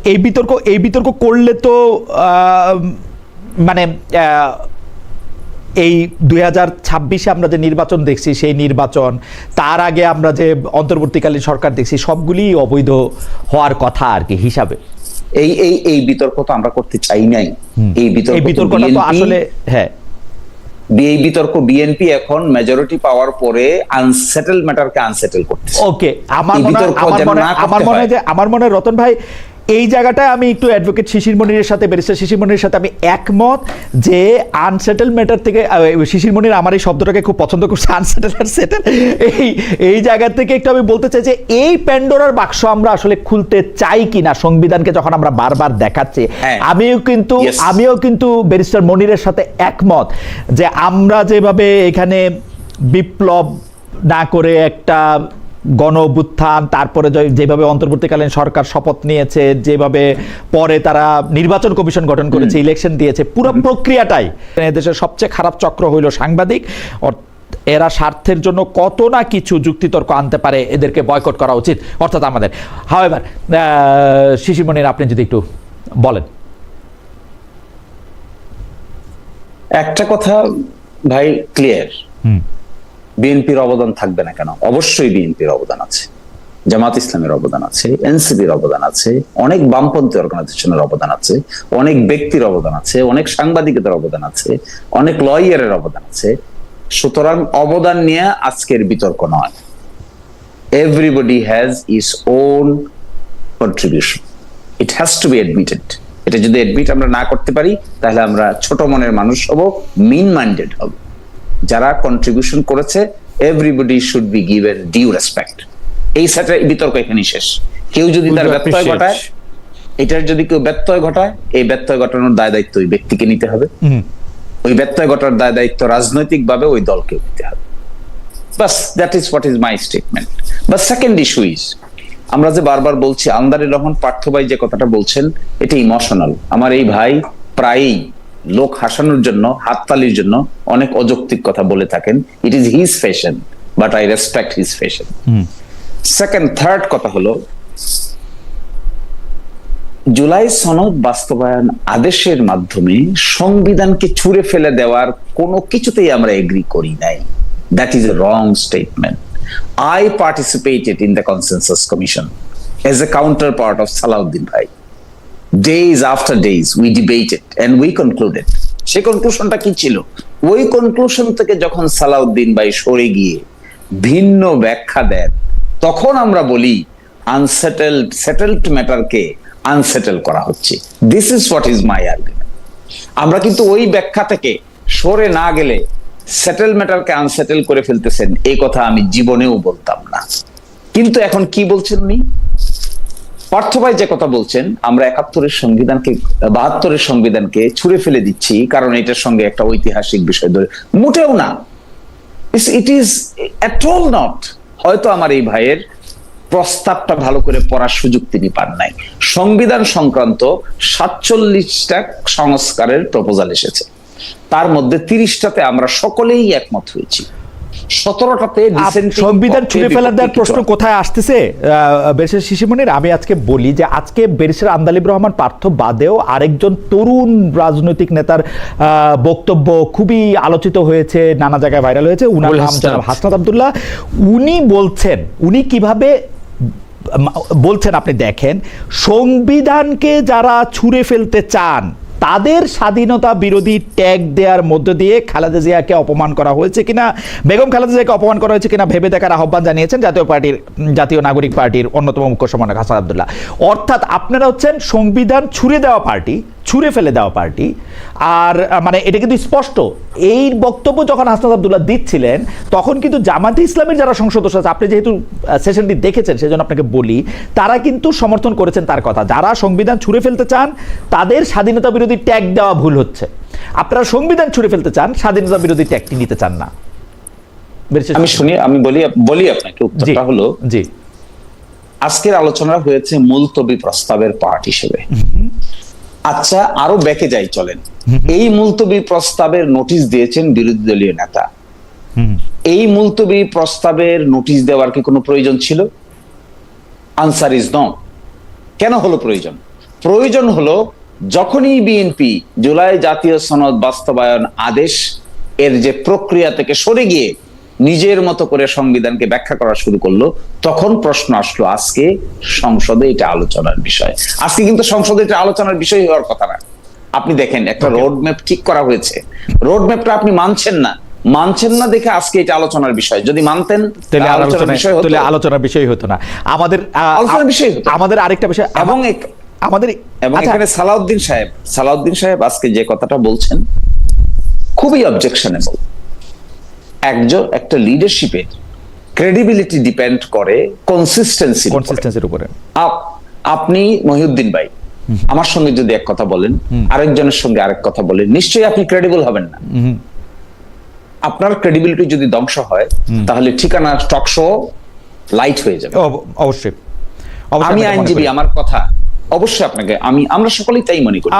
[SPEAKER 3] এই বিতর্ক করলে তো মানে এই 2026-এ আমরা যে নির্বাচন দেখছি, সেই নির্বাচন, তার আগে আমরা যে অন্তর্বর্তীকালীন সরকার দেখছি, সবগুলি অবৈধ হওয়ার কথা আর কি হিসাবে। এই বিতর্ক তো আমরা করতে চাই নাই। এই
[SPEAKER 2] এই বিতর্কটা তো আসলে হ্যাঁ,
[SPEAKER 3] এই বিতর্ক বিএনপি এখন মেজরিটি পাওয়ার পরে আনসেটেল ম্যাটারকে আনসেটেল করতেছে।
[SPEAKER 2] ওকে,
[SPEAKER 3] এই
[SPEAKER 2] আমার মনে হয় রতন ভাই এই জায়গাটায় আমি একটু অ্যাডভোকেট শিশির মনিরের সাথে, ব্যারিস্টার শিশির মনিরের সাথে আমি একমত যে আনসেটেল ম্যাটার থেকে শিশির মনির আমার এই শব্দটাকে খুব পছন্দ করছে, আনসেটেল আর সেটেল, এই জায়গা থেকে একটু আমি বলতে চাই যে এই প্যান্ডোরার বাক্স আমরা আসলে খুলতে চাই কিনা সংবিধানকে যখন আমরা বারবার দেখাচ্ছি। আমিও কিন্তু ব্যারিস্টার মনিরের সাথে একমত যে আমরা যেভাবে এখানে বিপ্লব না করে একটা গণ অভ্যুত্থান, তারপরে যেভাবে অন্তর্বর্তীকালীন সরকার শপথ নিয়েছে, যেভাবে পরে তারা নির্বাচন কমিশন গঠন করেছে, ইলেকশন দিয়েছে, পুরো প্রক্রিয়াটাই দেশের সবচেয়ে খারাপ চক্র হইল সাংবাদিক। এরা স্বার্থের জন্য কত না কিছু যুক্তিতর্ক আনতে পারে, এদেরকে বয়কট করা উচিত অর্থাৎ আমাদের। হাওয়েভার শিশির মনির, আপনি যদি একটু বলেন।
[SPEAKER 3] একটা কথা ভাই ক্লিয়ার, বিএনপির অবদান থাকবে না কেন? অবশ্যই বিএনপির অবদান আছে, জামাত ইসলামের অবদান আছে, এনসিপির অবদান আছে, অনেক বামপন্থী অর্গানাইজেশনের অবদান আছে, অনেক ব্যক্তির অবদান আছে, অনেক সাংবাদিকদের অবদান আছে, অনেক লয়ারের অবদান আছে। সুতরাং অবদান নিয়ে আজকের বিতর্ক নয়। Everybody has is own contribution, it has to be admitted. এটা যদি অ্যাডমিট আমরা না করতে পারি তাহলে আমরা ছোট মনের মানুষ হব, মিন মাইন্ডেড হব। যারা কন্ট্রিবিউশন করেছে everybody should be given due respect. এই সেটের বিতর্ক এখানেই শেষ। কেউ যদি তার ব্যত্যয় ঘটায়, এটার যদি কেউ ব্যত্যয় ঘটায়, এই ব্যত্যয় ঘটানোর দায় দায়িত্ব ওই ব্যক্তিকে নিতে হবে। ওই ব্যত্যয় ঘটার দায় দায়িত্ব রাজনৈতিক ভাবে ওই দলকে নিতে হবে। বাস, that is what is my statement. But second issue is, আমরা যে বারবার বলছি, আলমদারি রহমান পার্থ ভাই যে কথাটা বলছেন এটা ইমোশনাল। আমার এই ভাই প্রায়ই লোক হাসানোর জন্য, হাততালির জন্য অনেক অযৌক্তিক কথা বলে থাকেন। It is his fashion, but I respect his fashion. Second, third কথা হলো, জুলাই সনদ বাস্তবায়ন আদেশের মাধ্যমে সংবিধানকে ছুঁড়ে ফেলে দেওয়ার কোনো কিছুতেই আমরা এগ্রি করি নাই। That is a wrong statement. I participated in the consensus commission as a counterpart of Salahuddin Bhai. Days after days we debated and we concluded. সেই কনক্লুশনটা কি ছিল? ওই কনক্লুশন থেকে যখন সালাউদ্দিন ভাই সরে গিয়ে ভিন্ন ব্যাখ্যা দেন, তখন আমরা বলি সেটেলড ম্যাটারকে আনসেটেল করা হচ্ছে। This is what is my argument. আমরা কিন্তু ওই ব্যাখ্যা থেকে সরে না গেলে সেটেল ম্যাটারকে আনসেটেল করে ফেলতেছেন, এই কথা আমি জীবনেও বলতাম না। কিন্তু এখন কি বলছেন উনি? পার্থ ভাই যে কথা বলছেন, আমরা ৭১-এর সংবিধানকে, ৭২-এর সংবিধানকে ছুঁড়ে ফেলে দিচ্ছি কারণ এটার সঙ্গে একটা ঐতিহাসিক বিষয় ধরে, মোটেও না। It is at all not. হয়তো আমার এই ভাইয়ের প্রস্তাবটা ভালো করে পড়ার সুযোগ তিনি পান নাই। সংবিধান সংক্রান্ত ৪৭টা সংস্কারের প্রপোজাল এসেছে, তার মধ্যে ৩০টাতে আমরা সকলেই একমত হয়েছি, ১৭টাতে
[SPEAKER 2] সংবিধান ছুঁড়ে ফেলার দেওয়ার প্রশ্ন কোথায় আসতেছে? ব্যারিস্টার শিশির মনির, আমি আজকে বলি যে আজকে ব্যারিস্টার আন্দালিব রহমান পার্থ বাদেও আরেকজন তরুণ রাজনৈতিক নেতার বক্তব্য খুবই আলোচিত হয়েছে, নানা জায়গায় ভাইরাল হয়েছে। উনার নাম জনাব হাসনাত আব্দুল্লাহ। উনি বলছেন, উনি কিভাবে বলছেন আপনি দেখেন, সংবিধানকে যারা ছুঁড়ে ফেলতে চান তাদের স্বাধীনতা বিরোধী ট্যাগ দেওয়ার মধ্য দিয়ে খালেদা জিয়াকে অপমান করা হয়েছে কিনা, বেগম খালেদা জিয়াকে অপমান করা হয়েছে কিনা ভেবে দেখার আহ্বান জানিয়েছেন জাতীয় নাগরিক পার্টির অন্যতম মুখ্য সমন্বয়ক হাসান আব্দুল্লাহ। অর্থাৎ আপনারা হচ্ছেন সংবিধান ছুঁড়ে দেওয়া পার্টি, ছুঁড়ে ফেলে দেওয়া পার্টি। আর মানে এটা কিন্তু স্পষ্ট। এই বক্তব্য যখন হাসনাত আব্দুল্লাহ দিচ্ছিলেন তখন কিন্তু জামাতে ইসলামের যারা সংসদ সদস্য আছে, আপনি যেহেতু সেশনটি দেখেছেন সেজন্য আপনাকে বলি, তারা কিন্তু সমর্থন করেছেন তার কথা। যারা সংবিধান ছুঁড়ে ফেলতে চান তাদের স্বাধীনতা বিরোধী ট্যাগ দেওয়া ভুল হচ্ছে। আপনারা সংবিধান ছুঁড়ে ফেলতে চান, স্বাধীনতা বিরোধী ট্যাগটি নিতে চান না।
[SPEAKER 3] আমি বলি আপনাকে, উত্তরটা হলো,
[SPEAKER 2] জি,
[SPEAKER 3] আজকের আলোচনা হয়েছে মুলতবি প্রস্তাবের পার্ট হিসেবে। আচ্ছা, আরো ব্যাকে যাই চলেন। এই মুলতবি প্রস্তাবের নোটিশ দিয়েছেন বিরোধী দলীয় নেতা। এই মুলতবি প্রস্তাবের নোটিশ দেওয়ার কি কোনো প্রয়োজন ছিল? Answer is no. কেন হলো প্রয়োজন? প্রয়োজন হলো যখনই বিএনপি জুলাই জাতীয় সনদ বাস্তবায়ন আদেশ এর যে প্রক্রিয়া থেকে সরে গিয়ে নিজের মতো করে সংবিধানকে ব্যাখ্যা করা শুরু করলো, তখন প্রশ্ন আসলো আজকে সংসদে এটা আলোচনার বিষয়। আজকে কিন্তু সংসদে এটা আলোচনার বিষয় হওয়ার কথা না। আপনি দেখেন একটা রোড ম্যাপ ঠিক করা হয়েছে, রোড ম্যাপটা আপনি মানছেন না দেখে আজকে এটা আলোচনার বিষয়। যদি মানতেন
[SPEAKER 2] তাহলে
[SPEAKER 3] আলোচনার বিষয় হতো।
[SPEAKER 2] আলোচনার বিষয় হতো না।
[SPEAKER 3] আলোচনার বিষয় হতো।
[SPEAKER 2] আমাদের আরেকটা বিষয়
[SPEAKER 3] এবং
[SPEAKER 2] আচ্ছা,
[SPEAKER 3] এখানে সালাউদ্দিন সাহেব আজকে যে কথাটা বলছেন খুবই অবজেকশনেবল। একটা লিডারশিপের ক্রেডিবিলিটি ডিপেন্ড করে কনসিস্টেন্সির উপরে। আপনি মহিউদ্দিন ভাই আমার সঙ্গে যদি এক কথা বলেন, আরেকজনের সঙ্গে আরেক কথা বলেন, নিশ্চয়ই আপনি ক্রেডিবল হবেন না। আপনার ক্রেডিবিলিটি যদি ধ্বংস হয় তাহলে ঠিকানা টক শো লাইট হয়ে যাবে।
[SPEAKER 2] অবশ্যই
[SPEAKER 3] আমি আইনজীবী, আমার কথা অবশ্যই আপনাকে আমরা সকলেই তাই মনে করি।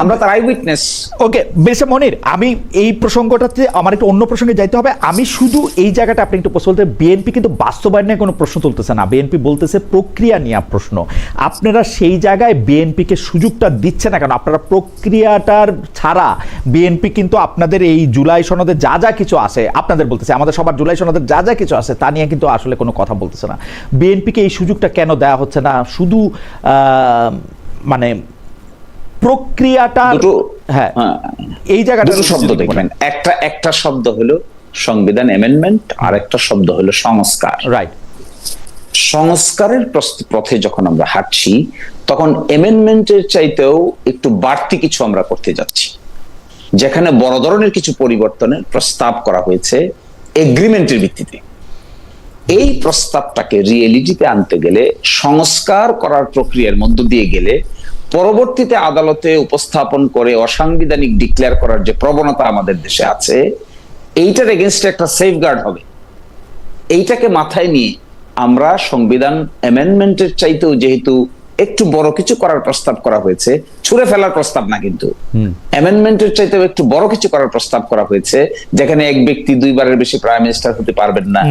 [SPEAKER 3] আমরা তার আই উইটনেস।
[SPEAKER 2] ওকে বেশ মনির, আমি এই প্রসঙ্গটাতে আমার একটু অন্য প্রসঙ্গে যাইতে হবে। আমি শুধু এই জায়গাটা আপনি একটু বলতে, বিএনপি কিন্তু বাস্তবায়নে কোনো প্রশ্ন তুলতেছে না, বিএনপি বলতেছে প্রক্রিয়া নিয়ে প্রশ্ন। আপনারা সেই জায়গায় বিএনপিকে সুযোগটা দিচ্ছে না কেন? আপনারা প্রক্রিয়াটার ছাড়া বিএনপি কিন্তু আপনাদের এই জুলাই সনদে যা যা কিছু আছে, আপনাদের বলতেছে আমাদের সবার জুলাই সনদের যা যা কিছু আছে তা নিয়ে কিন্তু আসলে কোনো কথা বলতেছে না। বিএনপিকে এই সুযোগটা কেন দেওয়া হচ্ছে না? শুধু মানে প্রক্রিয়াটা, হ্যাঁ এই জায়গাটা
[SPEAKER 3] শব্দ দেখবেন, একটা শব্দ হলো সংবিধান অ্যামেন্ডমেন্ট, আর একটা শব্দ হলো সংস্কার।
[SPEAKER 2] রাইট।
[SPEAKER 3] সংস্কারের পথে যখন আমরা হাঁটছি তখন অ্যামেন্ডমেন্টের চাইতেও একটু বাড়তি কিছু আমরা করতে যাচ্ছি, যেখানে বড় ধরনের কিছু পরিবর্তনের প্রস্তাব করা হয়েছে এগ্রিমেন্টের ভিত্তিতে। এই প্রস্তাবটাকে রিয়েলিটিতে আনতে গেলে, সংস্কার করার প্রক্রিয়ার মধ্য দিয়ে গেলে, পরবর্তীতে আদালতে উপস্থাপন করে অসাংবিধানিক ডিক্লেয়ার করার যে প্রবণতা আমাদের দেশে আছে, এইটার এগেইনস্টে একটা সেফগার্ড হবে। এইটাকে মাথায় নিয়ে আমরা সংবিধান অ্যামেন্ডমেন্টের চাইতেও যেহেতু একটু বড় কিছু করার প্রস্তাব করা হয়েছে, ছুঁড়ে ফেলার প্রস্তাব না, কিন্তু অ্যামেন্ডমেন্টের চাইতেও একটু বড় কিছু করার প্রস্তাব করা হয়েছে, যেখানে এক ব্যক্তি দুইবারের বেশি প্রাইম মিনিস্টার হতে পারবেন না,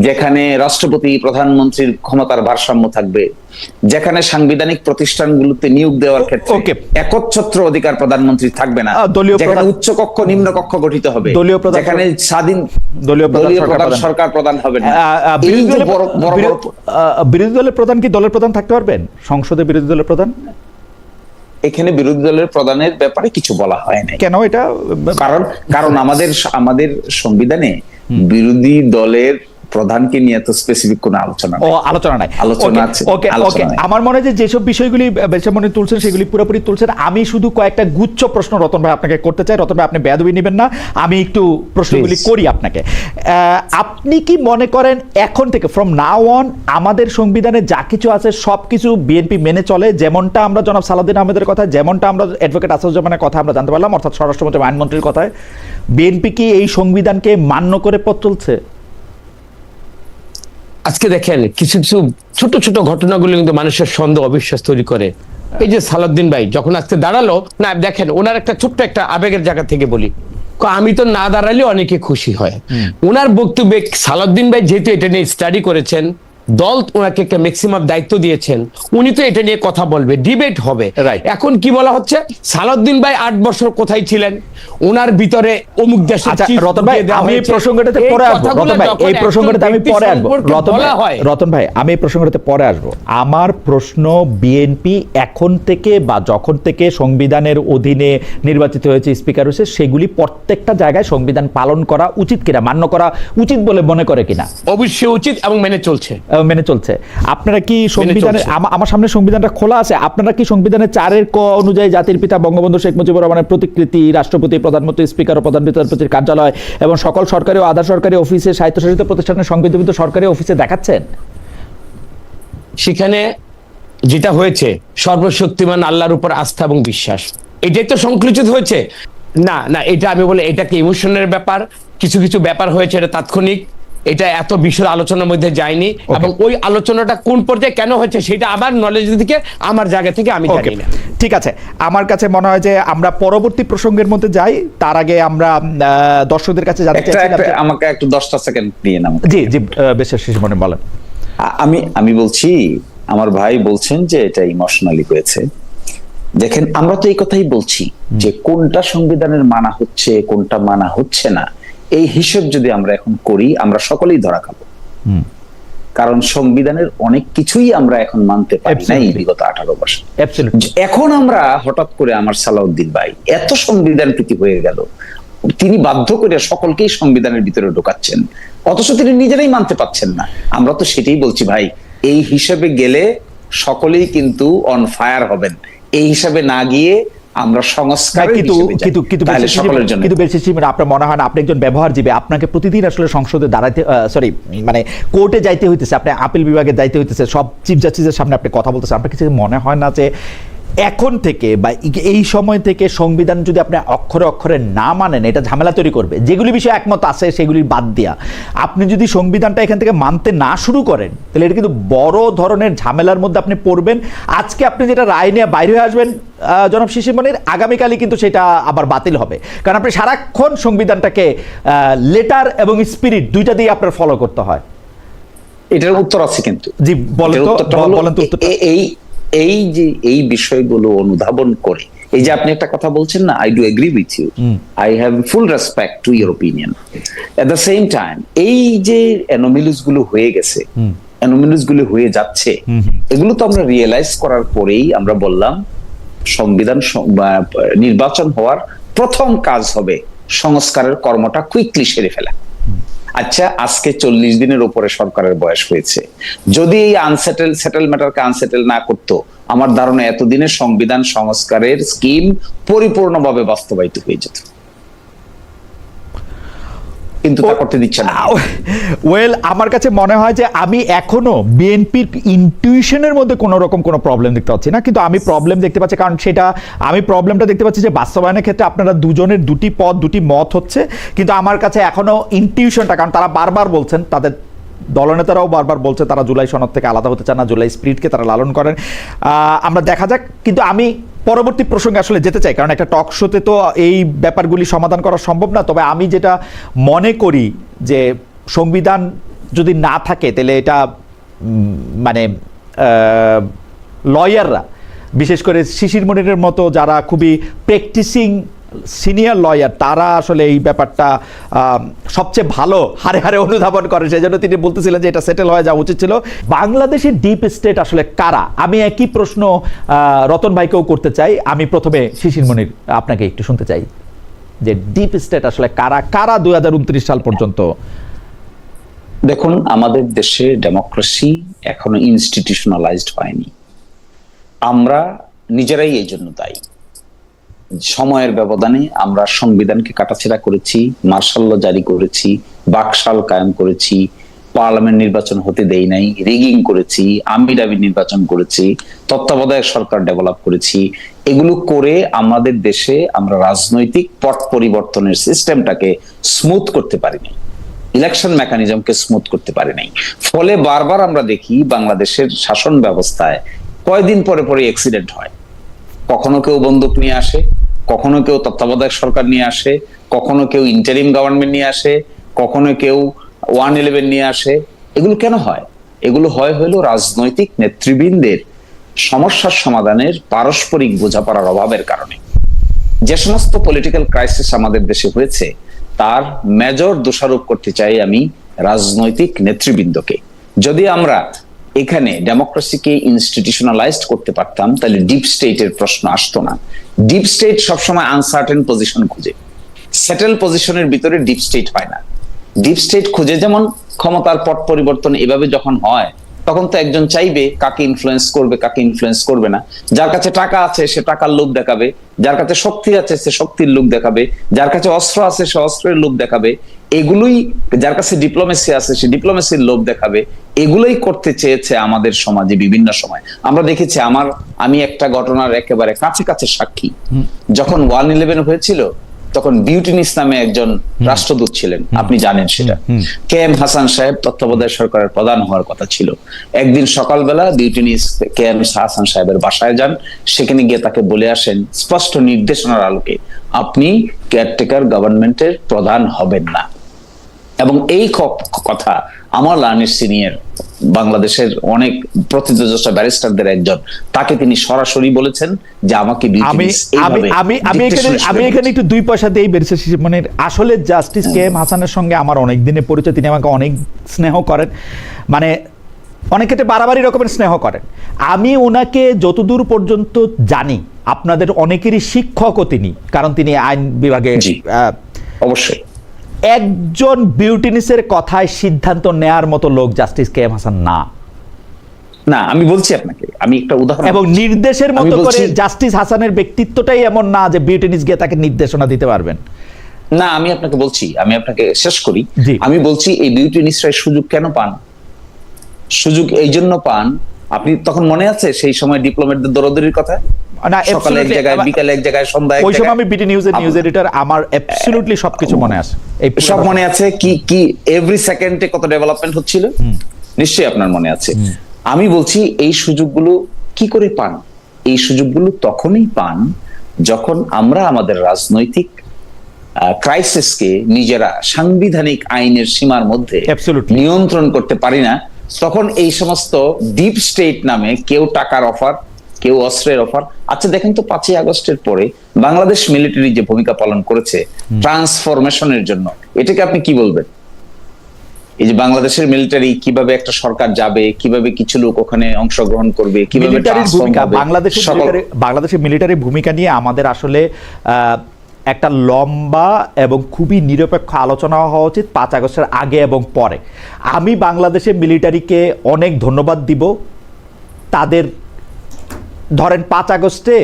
[SPEAKER 3] যেখানে রাষ্ট্রপতি প্রধানমন্ত্রীর ক্ষমতার ভারসাম্য থাকবে, যেখানে সাংবিধানিক প্রতিষ্ঠানগুলোতে নিয়োগ দেওয়ার ক্ষেত্রে একচ্ছত্র অধিকার প্রধানমন্ত্রী থাকবে না, যেখানে উচ্চ কক্ষ নিম্ন কক্ষ গঠিত হবে, যেখানে স্বাধীন দলীয় প্রধান সরকার প্রধান হবে না।
[SPEAKER 2] বিরোধী দলের প্রধান কি দলের প্রধান থাকতে পারবেন সংসদে? বিরোধী দলের প্রধান,
[SPEAKER 3] এখানে বিরোধী দলের প্রধানের ব্যাপারে কিছু বলা হয় না।
[SPEAKER 2] কেন? এটা
[SPEAKER 3] কারণ আমাদের সংবিধানে বিরোধী দলের প্রধানকে নিয়ে তো স্পেসিফিক কোনো আলোচনা নাই।
[SPEAKER 2] আমার মনে হয় যে যেসব বিষয়গুলি বেশামনি তুলছেন সেগুলি পুরোপুরি তুলছেন। আমি শুধু কয়েকটা গুচ্ছ প্রশ্ন রতন ভাই আপনাকে করতে চাই। রতন ভাই আপনি বেয়াদবি নেবেন না, আমি একটু প্রশ্নগুলি করি আপনাকে। আপনি কি মনে করেন এখন থেকে ফ্রম নাও অন আমাদের সংবিধানে যা কিছু আছে সবকিছু বিএনপি মেনে চলে? যেমনটা আমরা জনাব সালাউদ্দিন আহমেদের কথা, যেমনটা আমরা অ্যাডভোকেট আসাদুজ্জামানের কথা আমরা জানতে পারলাম, অর্থাৎ স্বরাষ্ট্রমন্ত্রী আইনমন্ত্রীর কথায়, বিএনপি কি এই সংবিধানকে মান্য করে পথ চলছে?
[SPEAKER 1] আজকে দেখেন কিছু কিছু ছোট ছোট ঘটনাগুলো কিন্তু মানুষের সন্দেহ অবিশ্বাস তৈরি করে। এই যে সালাউদ্দিন ভাই যখন আজকে দাঁড়ালো না, দেখেন ওনার একটা ছোট্ট একটা আবেগের জায়গা থেকে বলি, আমি তো না দাঁড়ালে অনেকে খুশি হয়। ওনার বক্তব্যে সালাউদ্দিন ভাই যেহেতু এটা নিয়ে স্টাডি করেছেন, দল ওনাকে একটা ম্যাক্সিমাম দায়িত্ব দিয়েছেন, উনি তো এটা নিয়ে কথা বলবে, ডিবেট হবে। এখন কি বলা হচ্ছে, সালাউদ্দিন ভাই 8 বছর কোথায় ছিলেন, ওনার ভিতরে অমুক দেশে
[SPEAKER 2] রতন ভাই আমি এই প্রসঙ্গটাতে পরে আসবো। রতন ভাই এই প্রসঙ্গটাতে আমি পরে আসবো। রতন ভাই আমি এই প্রসঙ্গটাতে পরে আসবো। আমার প্রশ্ন, বিএনপি এখন থেকে বা যখন থেকে সংবিধানের অধীনে নির্বাচিত হয়েছে, স্পিকার হয়েছে, সেগুলি প্রত্যেকটা জায়গায় সংবিধান পালন করা উচিত কিনা, মান্য করা উচিত বলে মনে করে কিনা?
[SPEAKER 1] অবশ্যই উচিত এবং মেনে চলছে।
[SPEAKER 2] আপনারা কি সংবিধানে, আমার সামনে সংবিধানটা খোলা আছে, আপনারা কি সংবিধানের 4 ক অনুযায়ী জাতির পিতা বঙ্গবন্ধু শেখ মুজিবুর রহমানের প্রতিকৃতি, রাষ্ট্রপতি, প্রধানমন্ত্রী, স্পিকার ও প্রধান বিচারপতির কার্যালয় এবং সকল সরকারি ও আধা সরকারি অফিসে, স্বায়ত্তশাসিত প্রতিষ্ঠানের সংবিধিবদ্ধ সরকারি অফিসে দেখাচ্ছেন?
[SPEAKER 1] সেখানে যেটা হয়েছে সর্বশক্তিমান আল্লাহর উপর আস্থা এবং বিশ্বাস, এটাই তো সংকুচিত হয়েছে না। না এটা আমি বলি, এটা কি ইমোশনের ব্যাপার, কিছু কিছু ব্যাপার হয়েছে, এটা তাৎক্ষণিক, এটা এত বিশদ আলোচনার মধ্যে যায়নি। এবং ওই আলোচনাটা কোন পর্যায়ে কেন হয়েছে সেটা আমার নলেজ থেকে, আমার জায়গা থেকে আমি জানি না।
[SPEAKER 2] ঠিক আছে, আমার কাছে মনে হয় যে আমরা পরবর্তী প্রসঙ্গের মধ্যে যাই, তার আগে আমরা দর্শকদের কাছে জানতে চাই,
[SPEAKER 3] আমাকে একটু 10টা সেকেন্ড দিয়ে নাও।
[SPEAKER 2] জি জি বেশ শেষ মনে বলেন।
[SPEAKER 3] আমি বলছি, আমার ভাই বলছেন যে এটা ইমোশনালি হয়েছে। দেখেন আমরা তো এই কথাই বলছি যে কোনটা সংবিধানের মানা হচ্ছে, কোনটা মানা হচ্ছে না, এই হিসেব যদি আমরা এখন করি আমরা সকলেই ধরা খাবো, কারণ সংবিধানের অনেক কিছুই আমরা এখন মানতে পারি না এই বিগত 18 বছর। এখন আমরা হঠাৎ করে আমার সালাউদ্দিন ভাই এত সংবিধান প্রীতি হয়ে গেল, তিনি বাধ্য করে সকলকেই সংবিধানের ভিতরে ঢোকাচ্ছেন, অথচ তিনি নিজেরাই মানতে পারছেন না। আমরা তো সেটাই বলছি ভাই, এই হিসেবে গেলে সকলেই কিন্তু অন ফায়ার হবেন, এই হিসাবে না গিয়ে আমরা সংস্কার
[SPEAKER 2] আপনার মনে হয় না আপনি একজন ব্যবহারজীবী, আপনাকে প্রতিদিন আসলে সংসদে দাঁড়াইতে মানে কোর্টে যাইতে হইতেছে, আপনি আপিল বিভাগে যাইতে হইতেছে, সব চিফ জাস্টিসের সামনে আপনি কথা বলতেছেন, আপনার কিছু মনে হয় না যে এখন থেকে বা এই সময় থেকে সংবিধান যদি আপনি অক্ষরে অক্ষরে না মানেন এটা ঝামেলা তৈরি করবে? যেগুলি বিষয়ে একমত আছে সেগুলি বাদ দিয়া আপনি যদি সংবিধানটা এখান থেকে মানতে না শুরু করেন তাহলে এটা কিন্তু বড় ধরনের ঝামেলার মধ্যে আপনি পড়বেন। আজকে আপনি যেটা রায় নিয়ে বাইরে হয়ে আসবেন জনাব শিশির মনির, আগামীকালই কিন্তু সেটা আবার বাতিল হবে, কারণ আপনি সারাক্ষণ সংবিধানটাকে লেটার এবং স্পিরিট দুইটা দিয়ে আপনার ফলো করতে হয়।
[SPEAKER 3] এটার উত্তর আছে কিন্তু।
[SPEAKER 2] জি বলেন তো।
[SPEAKER 3] এই যে এই বিষয়গুলো অনুধাবন করে, এই যে আপনি একটা কথা বলছেন না, I do agree with you, I have full respect to your opinion. At the same time এই যে অ্যানোমালিস গুলো হয়ে গেছে, অ্যানোমালিস গুলো হয়ে যাচ্ছে, এগুলো তো আমরা রিয়েলাইজ করার পরেই আমরা বললাম সংবিধান নির্বাচন হওয়ার প্রথম কাজ হবে সংস্কারের কর্মটা কুইকলি সেরে ফেলা। আচ্ছা, আজকে 40 দিনের উপরে সরকারের বয়স হয়েছে, যদি এই সেটেল ম্যাটারকে আনসেটেল না করতো, আমার ধারণা এতদিনের সংবিধান সংস্কারের স্কিম পরিপূর্ণভাবে বাস্তবায়িত হয়ে যেত, কিন্তু তা করতে দিচ্ছে না।
[SPEAKER 2] ওয়েল, আমার কাছে মনে হয় যে আমি এখনো বিএনপির ইনটিউশনের মধ্যে কোনো রকম কোনো প্রবলেম দেখতে পাচ্ছি না, কিন্তু আমি প্রবলেম দেখতে পাচ্ছি, কারণ সেটা আমি প্রবলেমটা দেখতে পাচ্ছি যে বাস্তবায়নের ক্ষেত্রে আপনারা দুজনের দুটি পথ দুটি মত হচ্ছে, কিন্তু আমার কাছে এখনো ইনটিউশনটা, কারণ তারা বারবার বলছেন, তাদের দলনেতারাও বারবার বলছে তারা জুলাই সনদ থেকে আলাদা হতে চান না, জুলাই স্পিরিটকে তারা লালন করেন। আমরা দেখা যাক, কিন্তু আমি পরবর্তী প্রসঙ্গে আসলে যেতে চাই, কারণ একটা টক শোতে তো এই ব্যাপারগুলি সমাধান করা সম্ভব না। তবে আমি যেটা মনে করি যে সংবিধান যদি না থাকে তাহলে এটা মানে লয়াররা, বিশেষ করে শিশির মনিরের মতো যারা খুবই প্র্যাকটিসিং সিনিয়র লয়ার, তারা আসলে এই ব্যাপারটা সবচেয়ে ভালো হারে হারে অনুধাবন করে, সেই জন্য তিনি বলতেছিলেন যে এটা সেটেল হয়ে যাওয়া উচিত ছিল। বাংলাদেশের ডিপ স্টেট আসলে কারা? আমি একই প্রশ্ন রতন ভাইকেও করতে চাই। আমি প্রথমে শিশির মনির আপনাকে একটু শুনতে চাই যে ডিপ স্টেট আসলে কারা কারা 2029 সাল পর্যন্ত?
[SPEAKER 3] দেখুন, আমাদের দেশে ডেমোক্রেসি এখনো ইনস্টিটিউশনালাইজড হয়নি, আমরা নিজেরাই এই জন্য দায়ী। সময়ের ব্যবধানে আমরা সংবিধানকে কাটাছেঁড়া করেছি, মার্শাল ল জারি করেছি, বাকশাল কায়েম করেছি, পার্লামেন্ট নির্বাচন হতে দেই নাই, রিগিং করেছি, আমিরাবি নির্বাচন করেছি, তত্ত্বাবধায়ক সরকার ডেভেলপ করেছি। এগুলো করে আমাদের দেশে আমরা রাজনৈতিক পট পরিবর্তনের সিস্টেমটাকে স্মুথ করতে পারিনি, ইলেকশন মেকানিজমকে স্মুথ করতে পারি নাই। ফলে বারবার আমরা দেখি বাংলাদেশের শাসন ব্যবস্থায় কয়দিন পরে পরে অ্যাক্সিডেন্ট হয়। কখনো কেউ বন্দুক নিয়ে আসে, কখনো কেউ তত্ত্বাবধায়ক সরকার নিয়ে আসে, কখনো কেউ ইন্টারিম গভর্নমেন্ট নিয়ে আসে, কখনো কেউ 111 নিয়ে আসে। এগুলো কেন হয়? এগুলো হলো রাজনৈতিক নেতৃবৃন্দের সমস্যার সমাধানের পারস্পরিক বোঝাপড়ার অভাবের কারণে। যে সমস্ত পলিটিক্যাল ক্রাইসিস আমাদের দেশে হয়েছে তার মেজর দোষারোপ করতে চাই আমি রাজনৈতিক নেতৃবৃন্দকে। যদি আমরা এখানে ডেমোক্রেসিকে ইনস্টিটিউশনালাইজড করতে পারতাম তাহলে ডিপ স্টেটের প্রশ্ন আসতো না। ডিপ স্টেট সবসময় আনসার্টেন পজিশন খুঁজে, সেটেল পজিশনের ভিতরে ডিপ স্টেট হয় না। ডিপ স্টেট খুঁজে যেমন ক্ষমতার পট পরিবর্তন এভাবে যখন হয় তখন তো একজন চাইবে কাকে ইনফ্লুয়েন্স করবে কাকে ইনফ্লুয়েন্স করবে না। যার কাছে টাকা আছে সে টাকার লোভ দেখাবে, যার কাছে শক্তি আছে সে শক্তির লোভ দেখাবে, যার কাছে অস্ত্র আছে সে অস্ত্রের লোভ দেখাবে, এগুলোই যার কাছে ডিপ্লোমেসি আছে সে ডিপ্লোমেসির লোভ দেখাবে। এগুলোই করতে চেয়েছে আমাদের সমাজে বিভিন্ন সময়। আমরা দেখেছি, আমি একটা ঘটনার একেবারে কাছে কাছে সাক্ষী। যখন 111 হয়েছিল তখন বিউটিনিস নামে একজন রাষ্ট্রদূত ছিলেন, আপনি জানেন সেটা। KM হাসান সাহেব তত্ত্বাবধায়ক সরকারের প্রধান হওয়ার কথা ছিল। একদিন সকালবেলা বিউটিনিস KM হাসান সাহেবের বাসায় যান, সেখানে গিয়ে তাকে বলে আসেন স্পষ্ট নির্দেশনার আলোকে আপনি কেয়ারটেকার গভর্নমেন্টের প্রধান হবেন না। এবং এই কথা আমার লার্নির সিনিয়র বাংলাদেশের অনেক প্রথিতযশা ব্যারিস্টারদের একজন, তাকে তিনি সরাসরি বলেছেন যে আমাকে
[SPEAKER 2] আমি এখানে একটু দুই পয়সা দেই ব্যারিস্টার শিশিরমণির। আসলে জাস্টিস কে এম হাসানের সঙ্গে আমার অনেক দিনের পরিচয়, তিনি আমাকে অনেক স্নেহ করেন, মানে অনেক ক্ষেত্রে বাড়াবাড়ি রকমের স্নেহ করেন। আমি ওনাকে যতদূর পর্যন্ত জানি আপনাদের অনেকেরই শিক্ষকও তিনি, কারণ তিনি আইন বিভাগে
[SPEAKER 3] অবশ্যই
[SPEAKER 2] একজন বিউটিনিসের কথায় সিদ্ধান্ত নেয়ার মতো লোক জাস্টিস কে এম হাসান না।
[SPEAKER 3] না, আমি বলছি আপনাকে, আমি একটা উদাহরণ
[SPEAKER 2] এবং নির্দেশের মতো করে জাস্টিস হাসানের ব্যক্তিত্বটাই এমন না যে বিউটিনিস গিয়ে তাকে নির্দেশনা দিতে পারবেন।
[SPEAKER 3] না, আমি আপনাকে বলছি, আমি আপনাকে শেষ করি। আমি বলছি এই বিউটিনিসরা সুযোগ কেন পান? সুযোগ এই জন্য পান, আপনি তখন মনে আছে সেই সময় ডিপ্লোমেটদের দৌড়াদৌড়ির কথা, সকালে এক জায়গায়, বিকালে এক জায়গায়, সন্ধ্যায় এক জায়গায়।
[SPEAKER 2] ওই সময় আমি বিটি নিউজের নিউজ এডিটর, আমার অ্যাবসলিউটলি সবকিছু মনে আছে,
[SPEAKER 3] সব মনে আছে। কি এভরি সেকেন্ডে কত ডেভেলপমেন্ট হচ্ছিল, নিশ্চয়ই আপনার মনে আছে। আমি বলছি এই সুযোগগুলো কি করে পান? এই সুযোগগুলো তখনই পান যখন আমরা আমাদের রাজনৈতিক ক্রাইসিসকে নিজেরা সাংবিধানিক আইনের সীমার মধ্যে নিয়ন্ত্রণ করতে পারি না। তখন এই সমস্ত ডিপ স্টেট নামে কেউ টাকার অফার, কেউ অস্ত্রের অফার। আচ্ছা দেখেন তো 5ই আগস্টের পরে বাংলাদেশ মিলিটারি যে ভূমিকা পালন করেছে ট্রান্সফরমেশনের জন্য, এটাকে আপনি কি বলবেন? এই যে বাংলাদেশের মিলিটারি কিভাবে একটা সরকার যাবে, কিভাবে কিছু লোক ওখানে অংশগ্রহণ করবে, কিভাবে
[SPEAKER 2] বাংলাদেশের মিলিটারি ভূমিকা নিয়ে আমাদের আসলে একটা লম্বা এবং খুবই নিরপেক্ষ আলোচনা হওয়া উচিত 5 আগস্টের আগে এবং পরে। আমি বাংলাদেশের মিলিটারিকে অনেক ধন্যবাদ দিব। তাদের ধরেন 5 আগস্টে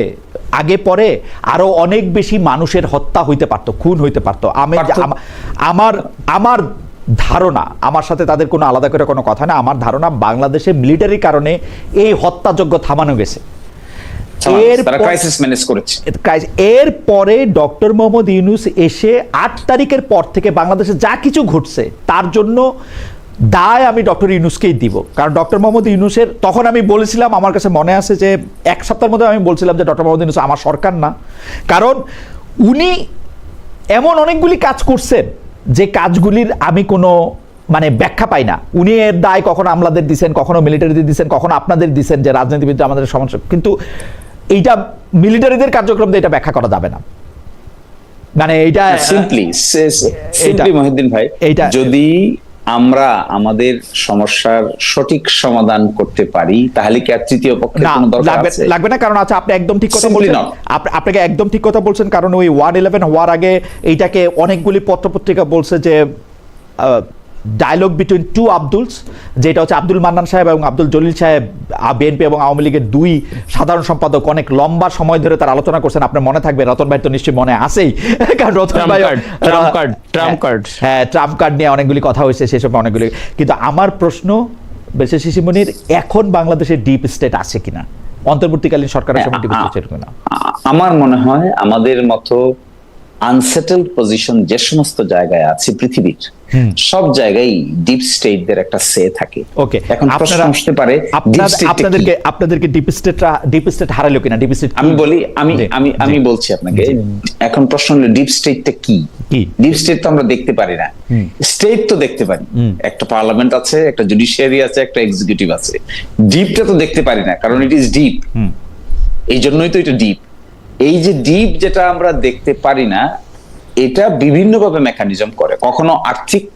[SPEAKER 2] আগে পরে আরো অনেক বেশি মানুষের হত্যা হইতে পারত, খুন হইতে পারত। আমার ধারণা, আমার সাথে তাদের কোনো আলাদা করে কোনো কথা না, আমার ধারণা বাংলাদেশের মিলিটারির কারণে এই হত্যাযজ্ঞ থামানো গেছে। এরপরে ডক্টর মোহাম্মদ ইউনূস এসে 8 তারিখের পর থেকে বাংলাদেশে যা কিছু ঘটছে তার জন্য দায় আমি ডক্টর ইউনূসকেই দিব। কারণ ডক্টর মোহাম্মদ ইউনূসের, তখন আমি বলেছিলাম, আমার কাছে মনে আছে যে 1 সপ্তাহের মধ্যে আমি বলছিলাম যে ডক্টর মোহাম্মদ ইউনূস আমার সরকার না, কারণ উনি এমন অনেকগুলি কাজ করছেন যে কাজগুলির আমি কোনো মানে ব্যাখ্যা পাই না। উনি এর দায় কখনো আমলাদের দিচ্ছেন, কখনো মিলিটারিদের দিচ্ছেন, কখনো আপনাদের দিচ্ছেন যে রাজনীতিবিদ আমাদের সমস্যা, কিন্তু এইটা মিলিটারিদের কার্যক্রম দিয়ে এটা ব্যাখ্যা করা যাবে না। মানে এইটা
[SPEAKER 3] সিম্পলি মহিউদ্দিন ভাই, যদি আমরা আমাদের সমস্যার সঠিক সমাধান করতে পারি তাহলে কি আর তৃতীয় পক্ষের কোনো দরকার আছে?
[SPEAKER 2] লাগবে না। কারণ আচ্ছা, আপনি একদম ঠিক কথা বলছেন, আপনাকে একদম ঠিক কথা বলছেন। কারণ ওই 111 হওয়ার আগে এইটাকে অনেকগুলি পত্রপত্রিকা বলছে যে ডায়লগ বিটুইন 2 আব্দুলস, যেটা হচ্ছে আব্দুল মান্নান সাহেব এবং আব্দুল জলিল সাহেব, বিএনপি এবং আওয়ামী লীগের 2 সাধারণ সম্পাদক, অনেক লম্বা সময় ধরে তারা আলোচনা করছেন। আপনার মনে থাকবে, রতন ভাই তো নিশ্চয়ই মনে আছেই, কারণ রতন ভাই ট্রাম্প কার্ড নিয়ে অনেকগুলি কথা হয়েছে, সেসব অনেকগুলি। কিন্তু আমার প্রশ্ন ব্যারিস্টার শিশিরমণির, এখন বাংলাদেশের ডিপ স্টেট আছে কিনা, অন্তর্বর্তীকালীন সরকারের সময় ডিপ স্টেট কিনা?
[SPEAKER 3] আমার মনে হয় আমাদের মতো আনসেটেলড পজিশন যে সমস্ত জায়গায় আছে পৃথিবীর, সব জায়গায় ডিপ স্টেটদের একটা সে থাকে।
[SPEAKER 2] ওকে,
[SPEAKER 3] এখন প্রশ্ন আসতে পারে
[SPEAKER 2] আপনাদেরকে ডিপ স্টেট হারালো কিনা? ডিপ স্টেট
[SPEAKER 3] আমি বলছি আপনাকে, এখন প্রশ্ন হলো ডিপ স্টেটটা কি? ডিপ স্টেট তো আমরা দেখতে পারি না, স্টেট তো দেখতে পারি। একটা পার্লামেন্ট আছে, একটা জুডিশিয়ারি আছে, একটা এক্সিকিউটিভ আছে। ডিপটা তো দেখতে পারি না, কারণ ইট ইজ ডিপ। এই জন্যই তো এটা ডিপ। এই যে ডিপ যেটা আমরা দেখতে পারি না, এটা বিভিন্নভাবে মেকানিজম করে। কখনো আর্থিক,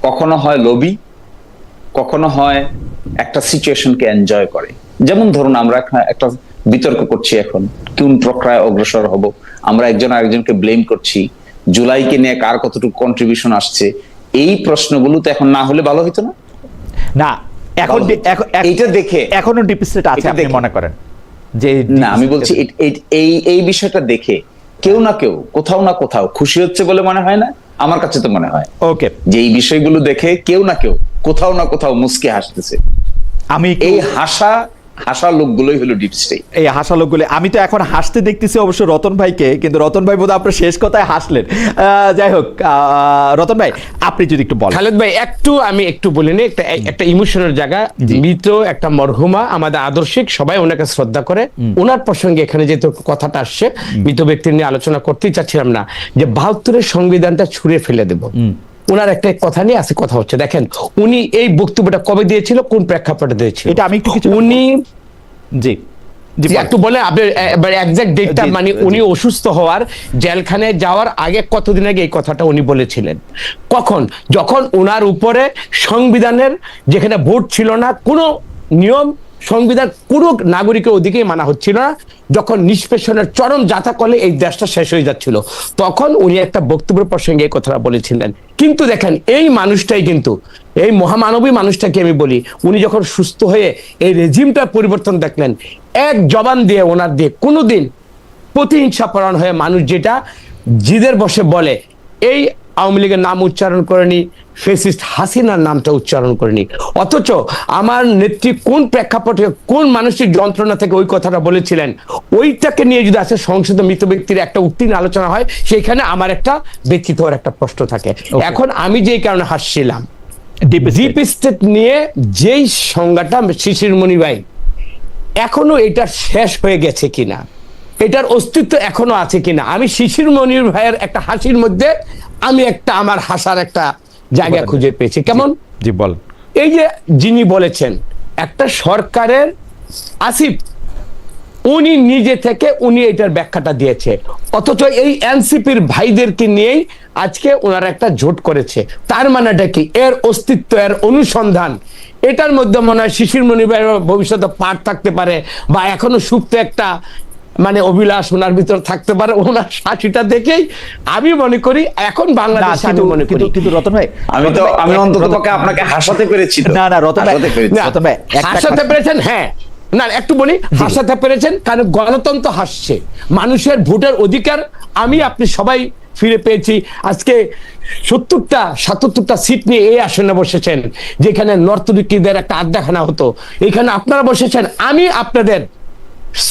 [SPEAKER 3] কখনো হয় লোভী, কখনো হয় একটা সিচুয়েশনকে এনজয় করে। যেমন ধরুন আমরা একটা বিতর্ক করছি এখন, কোন প্রক্রিয়ায় অগ্রসর হব, আমরা একজন আরেকজনকে ব্লেম করছি, জুলাইকে নিয়ে কার কতটুকু কন্ট্রিবিউশন আসছে। এই প্রশ্নগুলো তো এখন না হলে ভালো হতো না?
[SPEAKER 2] না, এখন এইটা দেখে এখনো ডিপ স্টেট আছে আপনি মনে করেন? যে
[SPEAKER 3] না, আমি বলছি এই বিষয়টা দেখে কেউ না কেউ কোথাও না কোথাও খুশি হচ্ছে বলে মনে হয় না? আমার কাছে তো মনে হয়
[SPEAKER 2] ওকে,
[SPEAKER 3] যে এই বিষয়গুলো দেখে কেউ না কেউ কোথাও না কোথাও মুচকে হাসতেছে।
[SPEAKER 2] আমি
[SPEAKER 3] এই হাসা লোকগুলোই হলো ডিপ স্টেট।
[SPEAKER 2] এই হাসা লোকগুলো আমি তো এখন হাসতে দেখতেছি অবশ্য রতন ভাইকে, কিন্তু রতন ভাই বোধহয় আপনার শেষ কথায় হাসলেন। যাই হোক, রতন ভাই আপনি যদি একটু বলেন।
[SPEAKER 1] খালেদ ভাই আমি একটু বলি নি, একটা ইমোশনের জায়গা। মৃত একটা মরহুমা, আমাদের আদর্শিক, সবাই ওনাকে শ্রদ্ধা করে। ওনার প্রসঙ্গে এখানে যেহেতু কথাটা আসছে, মৃত ব্যক্তি নিয়ে আলোচনা করতেই চাচ্ছিলাম না, যে 72-এর সংবিধানটা ছুঁড়ে ফেলে দেব। ওনার একটা কথা নিয়ে আছে কথা হচ্ছে। দেখেন উনি এই বক্তব্যটা কবে দিয়েছিল, কোন প্রেক্ষাপটে দিয়েছিল,
[SPEAKER 2] এটা আমি একটু কিছু
[SPEAKER 1] উনি
[SPEAKER 2] জি জি বলেন।
[SPEAKER 1] একটু বলে আপনি এক্সাক্ট ডেটটা,
[SPEAKER 2] জি,
[SPEAKER 1] মানে
[SPEAKER 2] জি।
[SPEAKER 1] উনি অসুস্থ হওয়ার জেলখানে যাওয়ার আগে কতদিন আগে এই কথাটা উনি বলেছিলেন, কখন, যখন ওনার উপরে সংবিধানের যেখানে ভোট ছিল না, কোনো নিয়ম সংবিধান কোনো নাগরিকের ওদিকেই মানা হচ্ছিল না, যখন নিষ্পেষণের চরম যাতা করলে এই দেশটা শেষ হয়ে যাচ্ছিল, তখন উনি একটা বক্তব্যের প্রসঙ্গে এই কথাটা বলেছিলেন। কিন্তু দেখেন এই মানুষটাই কিন্তু, এই মহামানবী মানুষটাকে আমি বলি, উনি যখন সুস্থ হয়ে এই রেজিমটার পরিবর্তন দেখলেন, এক জবান দিয়ে ওনার দিয়ে কোনোদিন প্রতিহিংসা পরায়ণ হয়ে মানুষ যেটা জিদের বসে বলে, এই আওয়ামী লীগের নাম উচ্চারণ করেনি, ফেসিস্ট হাসিনার নামটা উচ্চারণ করেনি। অথচ আমার নেত্রী কোন প্রেক্ষাপটে কোন মানসিক যন্ত্রণা থেকে ওই কথাটা বলেছিলেন, ওইটাকে নিয়ে যদি আছে সংসদে মৃত ব্যক্তির একটা উত্তীর্ণ আলোচনা হয়, সেখানে আমার একটা ব্যক্তিত্ব একটা প্রশ্ন থাকে। এখন আমি যেই কারণে হাসছিলাম, ডিপ স্টেট নিয়ে যেই সংজ্ঞাটা শিশির মণি ভাই, এখনো এটা শেষ হয়ে গেছে কিনা, এটার অস্তিত্ব এখনো আছে কিনা, আমি শিশির মনির ভাইয়ের একটা হাসির মধ্যে আমি একটা আমার হাসার একটা জায়গা খুঁজে পেয়েছি। কেমন?
[SPEAKER 2] জি বল।
[SPEAKER 1] এই যে যিনি বলেছেন একটা সরকারের আসিফ, উনি নিজে থেকে উনি এটার ব্যাখ্যাটা দিয়েছে, অথচ এই এনসিপির ভাইদেরকে নিয়েই আজকে ওনারা একটা জোট করেছে। তার মানেটা কি? এর অস্তিত্ব, এর অনুসন্ধান, এটার মধ্যে মনে হয় শিশির মণি ভাইয়ের ভবিষ্যতে পাঠ থাকতে পারে, বা এখনো সুপ্ত একটা মানে অভিলাষ ওনার ভিতর থাকতে পারে। ওনার হাসিটা দেখেই আমি মনে করি এখন বাংলাদেশে, আমি মনে করি
[SPEAKER 2] কিন্তু রতন ভাই,
[SPEAKER 3] আমি অন্ততপক্ষে আপনাকে হাসাতে পেরেছি তো।
[SPEAKER 2] না রতন ভাই,
[SPEAKER 3] হাসাতে পেরেছি।
[SPEAKER 2] রতন ভাই, একটা
[SPEAKER 1] হাসাতে পেরেছেন, হ্যাঁ না একটু বলি, হাসাতে পেরেছেন কারণ গণতন্ত্র হাসছে, মানুষের ভোটের অধিকার আমি আপনি সবাই ফিরে পেয়েছি। আজকে 70টা 77টা সিট নিয়ে এই আসনে বসেছেন, যেখানে নর্তকীদের একটা আড্ডাখানা হতো, এখানে আপনারা বসেছেন। আমি আপনাদের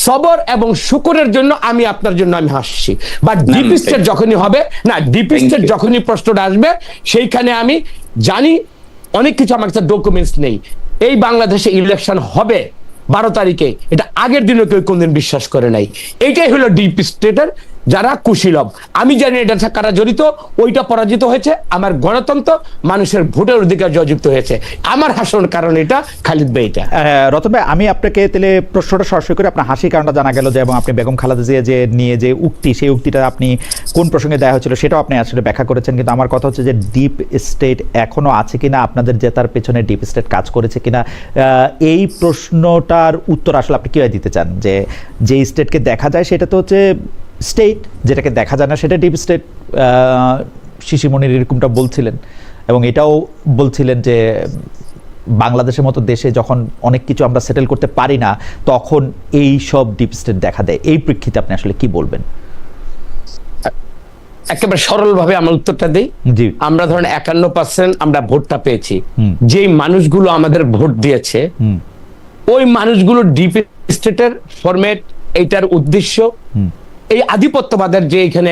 [SPEAKER 1] সবর এবং শুকরের জন্য আমি আপনার জন্য আমি হাসছি। বা ডিপ স্টেট যখনই হবে না, ডিপ স্টেট যখনই প্রশ্নটা আসবে, সেইখানে আমি জানি অনেক কিছু আমার কাছে ডকুমেন্টস নেই। এই বাংলাদেশে ইলেকশন হবে 12 তারিখে, এটা আগের দিনও কেউ কোনদিন বিশ্বাস করে নাই। এইটাই হলো ডিপ স্টেটের যারা কুশীলব। আমি জানি এটা কারা জড়িত, ওইটা পরাজিত হয়েছে, আমার গণতন্ত্র মানুষের ভোটের অধিকার জয়যুক্ত হয়েছে। আমার হাসানোর কারণ এটা খালিদ ভাই। এটা
[SPEAKER 2] রতন ভাই, আমি আপনাকে তাহলে প্রশ্নটা সরাসরি করে, আপনার হাসির কারণটা জানা গেল যে, এবং আপনি বেগম খালেদা জিয়া যে নিয়ে যে উক্তি, সেই উক্তিটা আপনি কোন প্রসঙ্গে দেওয়া হয়েছিল সেটাও আপনি আসলে ব্যাখ্যা করেছেন। কিন্তু আমার কথা হচ্ছে যে ডিপ স্টেট এখনো আছে কিনা, আপনাদের জেতার পেছনে ডিপ স্টেট কাজ করেছে কিনা, এই প্রশ্নটার উত্তর আসলে আপনি কিভাবে দিতে চান? যে স্টেটকে দেখা যায় সেটা তো হচ্ছে স্টেট, যেটাকে দেখা যায় না সেটা ডিপ স্টেট। শিশিরমণির এরকমটা বলছিলেন, এবং এটাও বলছিলেন যে বাংলাদেশের মতো দেশে যখন অনেক কিছু আমরা সেটেল করতে পারি না, তখন এই সব ডিপ স্টেট দেখা দেয়। এই প্রেক্ষিতে আপনি আসলে কি বলবেন?
[SPEAKER 1] একেবারে সরল ভাবে আমার উত্তরটা দিই।
[SPEAKER 2] জি,
[SPEAKER 1] আমরা ধরেন 51% আমরা ভোটটা পেয়েছি, যেই মানুষগুলো আমাদের ভোট দিয়েছে, ওই মানুষগুলো ডিপ স্টেটের ফরম্যাট, এইটার উদ্দেশ্য, এই আধিপত্যবাদের যে এখানে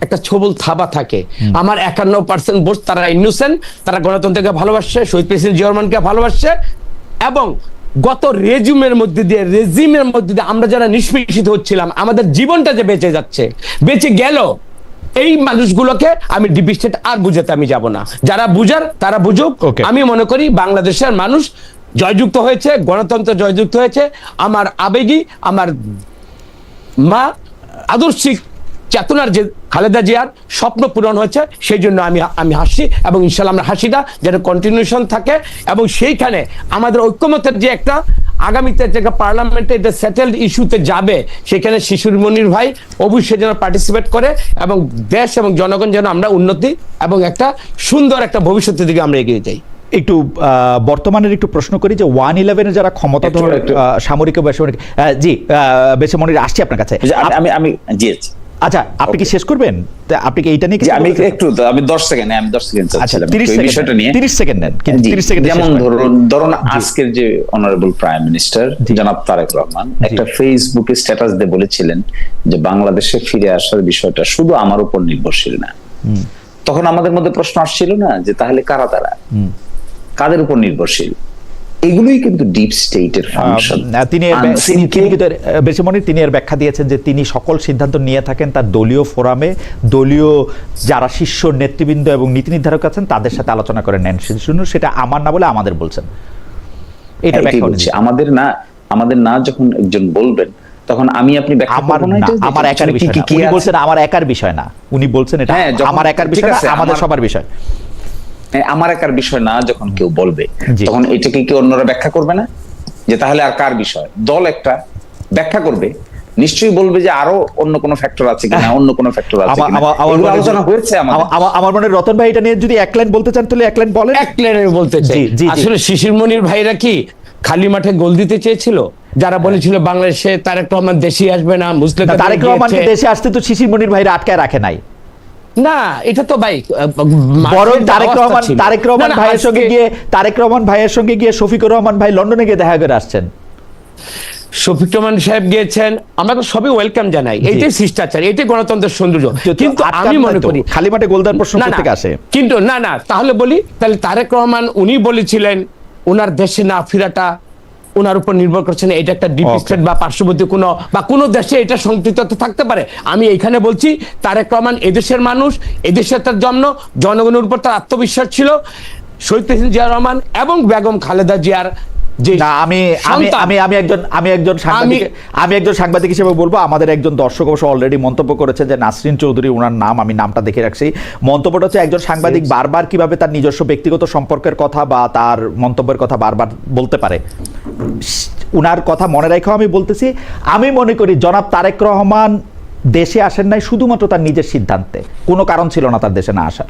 [SPEAKER 1] একটা ছবল থাবা থাকে। আমার 51% ভোট, তারা ইনোসেন্ট, তারা গণতন্ত্রকে ভালোবাসছে, শহীদ প্রেসিডেন্ট জিয়া রহমানকে ভালোবাসছে, এবং গত রেজিমের মধ্যে দিয়ে আমরা যারা নিষ্পেষিত হচ্ছিলাম, আমাদের জীবনটা যে বেঁচে যাচ্ছে, বেঁচে গেল, এই মানুষগুলোকে আমি ডিপ স্টেট আর বুঝাতে আমি যাব না। যারা বুঝার তারা বুঝুক। আমি মনে করি বাংলাদেশের মানুষ জয়যুক্ত হয়েছে, গণতন্ত্র জয়যুক্ত হয়েছে। আমার আবেগী, আমার মা আদর্শিক চেতনার যে খালেদা জিয়ার স্বপ্ন পূরণ হয়েছে, সেই জন্য আমি হাসি, এবং ইনশাল্লাহ আমরা হাসিটা যেন কন্টিনিউশন থাকে, এবং সেইখানে আমাদের ঐক্যমতের যে একটা আগামীতে যে পার্লামেন্টে এটা সেটেলড ইস্যুতে যাবে, সেখানে শিশির মনির ভাই অবশ্যই যেন পার্টিসিপেট করে, এবং দেশ এবং জনগণ যেন আমরা উন্নতি এবং একটা সুন্দর একটা ভবিষ্যতের দিকে আমরা এগিয়ে যাই।
[SPEAKER 2] একটু বর্তমানের একটু প্রশ্ন করি যে 111 যারা ক্ষমতাধর সামরিক বেসামরিক, জি বেসামরিক, আসছি আপনার কাছে।
[SPEAKER 3] আমি জি,
[SPEAKER 2] আচ্ছা আপনি কি শেষ করবেন? আপনি কি এইটা নিয়ে
[SPEAKER 3] আমি 10 সেকেন্ড চাচ্ছিলাম এই বিষয়টা নিয়ে।
[SPEAKER 2] 30 সেকেন্ড নেন, কিন্তু 30 সেকেন্ড।
[SPEAKER 3] যেমন ধরুন আজকের যে অনারেবল প্রাইম মিনিস্টার জনাব তারেক রহমান একটা ফেসবুকে স্ট্যাটাস দিয়ে বলেছিলেন যে বাংলাদেশে ফিরে আসার বিষয়টা শুধু আমার উপর নির্ভরশীল না। তখন আমাদের মধ্যে প্রশ্ন আসছিল না যে তাহলে কারা তারা, কাদের উপর নির্ভরশীল? এগুলোই কিন্তু ডিপ স্টেটের ফাংশন।
[SPEAKER 2] তিনি এর ব্যাখ্যা দিয়েছেন যে তিনি সকল সিদ্ধান্ত নিয়ে থাকেন তার দলীয় ফোরামে, দলীয় যারা শীর্ষ নেতৃবৃন্দ এবং নীতি নির্ধারক আছেন তাদের সাথে আলোচনা করে নেন। সেটা আমার না বলে আমাদের বলছেন। এটা ব্যাখ্যা
[SPEAKER 3] বলছি আমাদের না যখন একজন বলবেন তখন আমি আপনি ব্যাখ্যা করব না।
[SPEAKER 2] আমার একার বিষয় না, উনি বলছেন আমার একার বিষয় না, উনি বলছেন এটা আমার একার বিষয় না, আমাদের সবার বিষয়।
[SPEAKER 3] আমার একার বিষয় না যখন কেউ বলবে তখন এটাকে কি অন্যরা ব্যাখ্যা করবে না যে তাহলে আর কার বিষয়? দল একটা ব্যাখ্যা করবে, নিশ্চয়ই বলবে যে আরো অন্য কোনো ফ্যাক্টর আছে কিনা, অন্য কোনো ফ্যাক্টর আছে কিনা। এগুলো আলোচনা হয়েছে
[SPEAKER 2] আমার মনে রতন ভাই এটা নিয়ে যদি এক লাইন বলতে চান তাহলে এক লাইন বলেন।
[SPEAKER 1] এক লাইনে বলতে চাই, আসলে শিশির মনির ভাইরা কি খালি মাঠে গোল দিতে চেয়েছিল? যারা বলেছিল বাংলাদেশে তারেক রহমান দেশে আসবে না, মুসলিম
[SPEAKER 2] তারেক রহমান দেশে আসতে তো শিশির মনির ভাইরা আটকায় রাখে নাই
[SPEAKER 1] না, এটা তো ভাই
[SPEAKER 2] বরং তারেক রহমান ভাইয়ের সঙ্গে গিয়ে শফিকুর রহমান ভাই লন্ডনে গিয়ে দেখা করে আসছেন।
[SPEAKER 1] শফিক রহমান সাহেব গিয়েছেন, আমরা তো সবই ওয়েলকাম জানাই, এইটাই শিষ্টাচার, এইটাই গণতন্ত্রের সৌন্দর্য। কিন্তু আমি মনে করি
[SPEAKER 2] খালি মাঠে গোল দেওয়ার প্রশ্ন থেকে আসে।
[SPEAKER 1] কিন্তু না তাহলে বলি, তাহলে তারেক রহমান উনি বলেছিলেন ওনার দেশে না ফেরাটা ওনার উপর নির্ভর করছে না, এটা একটা ডিপ স্টেট বা পার্শ্ববর্তী কোনো দেশে এটা সংযুক্ত থাকতে পারে। আমি এইখানে বলছি তারেক রহমান এদেশের মানুষ, এদেশে তার জন্ম, জনগণের উপর তার আত্মবিশ্বাস ছিল। শহীদ প্রেসিডেন্ট জিয়া রহমান এবং বেগম খালেদা জিয়ার
[SPEAKER 2] আমি একজন সাংবাদিক হিসেবে বলবো, আমাদের একজন দর্শক অবশ্য অলরেডি মন্তব্য করেছে যে নাসরিন চৌধুরী, ওনার নাম, আমি নামটা দেখে রাখছি। মন্তব্যটা হচ্ছে একজন সাংবাদিক বারবার কিভাবে তার নিজস্ব ব্যক্তিগত সম্পর্কের কথা বা তার মন্তব্যের কথা বারবার বলতে পারে। উনার কথা মনে রেখেও আমি বলতেছি, আমি মনে করি জনাব তারেক রহমান দেশে আসেন নাই শুধুমাত্র তার নিজের সিদ্ধান্তে, কোনো কারণ ছিল না তার দেশে না আসার।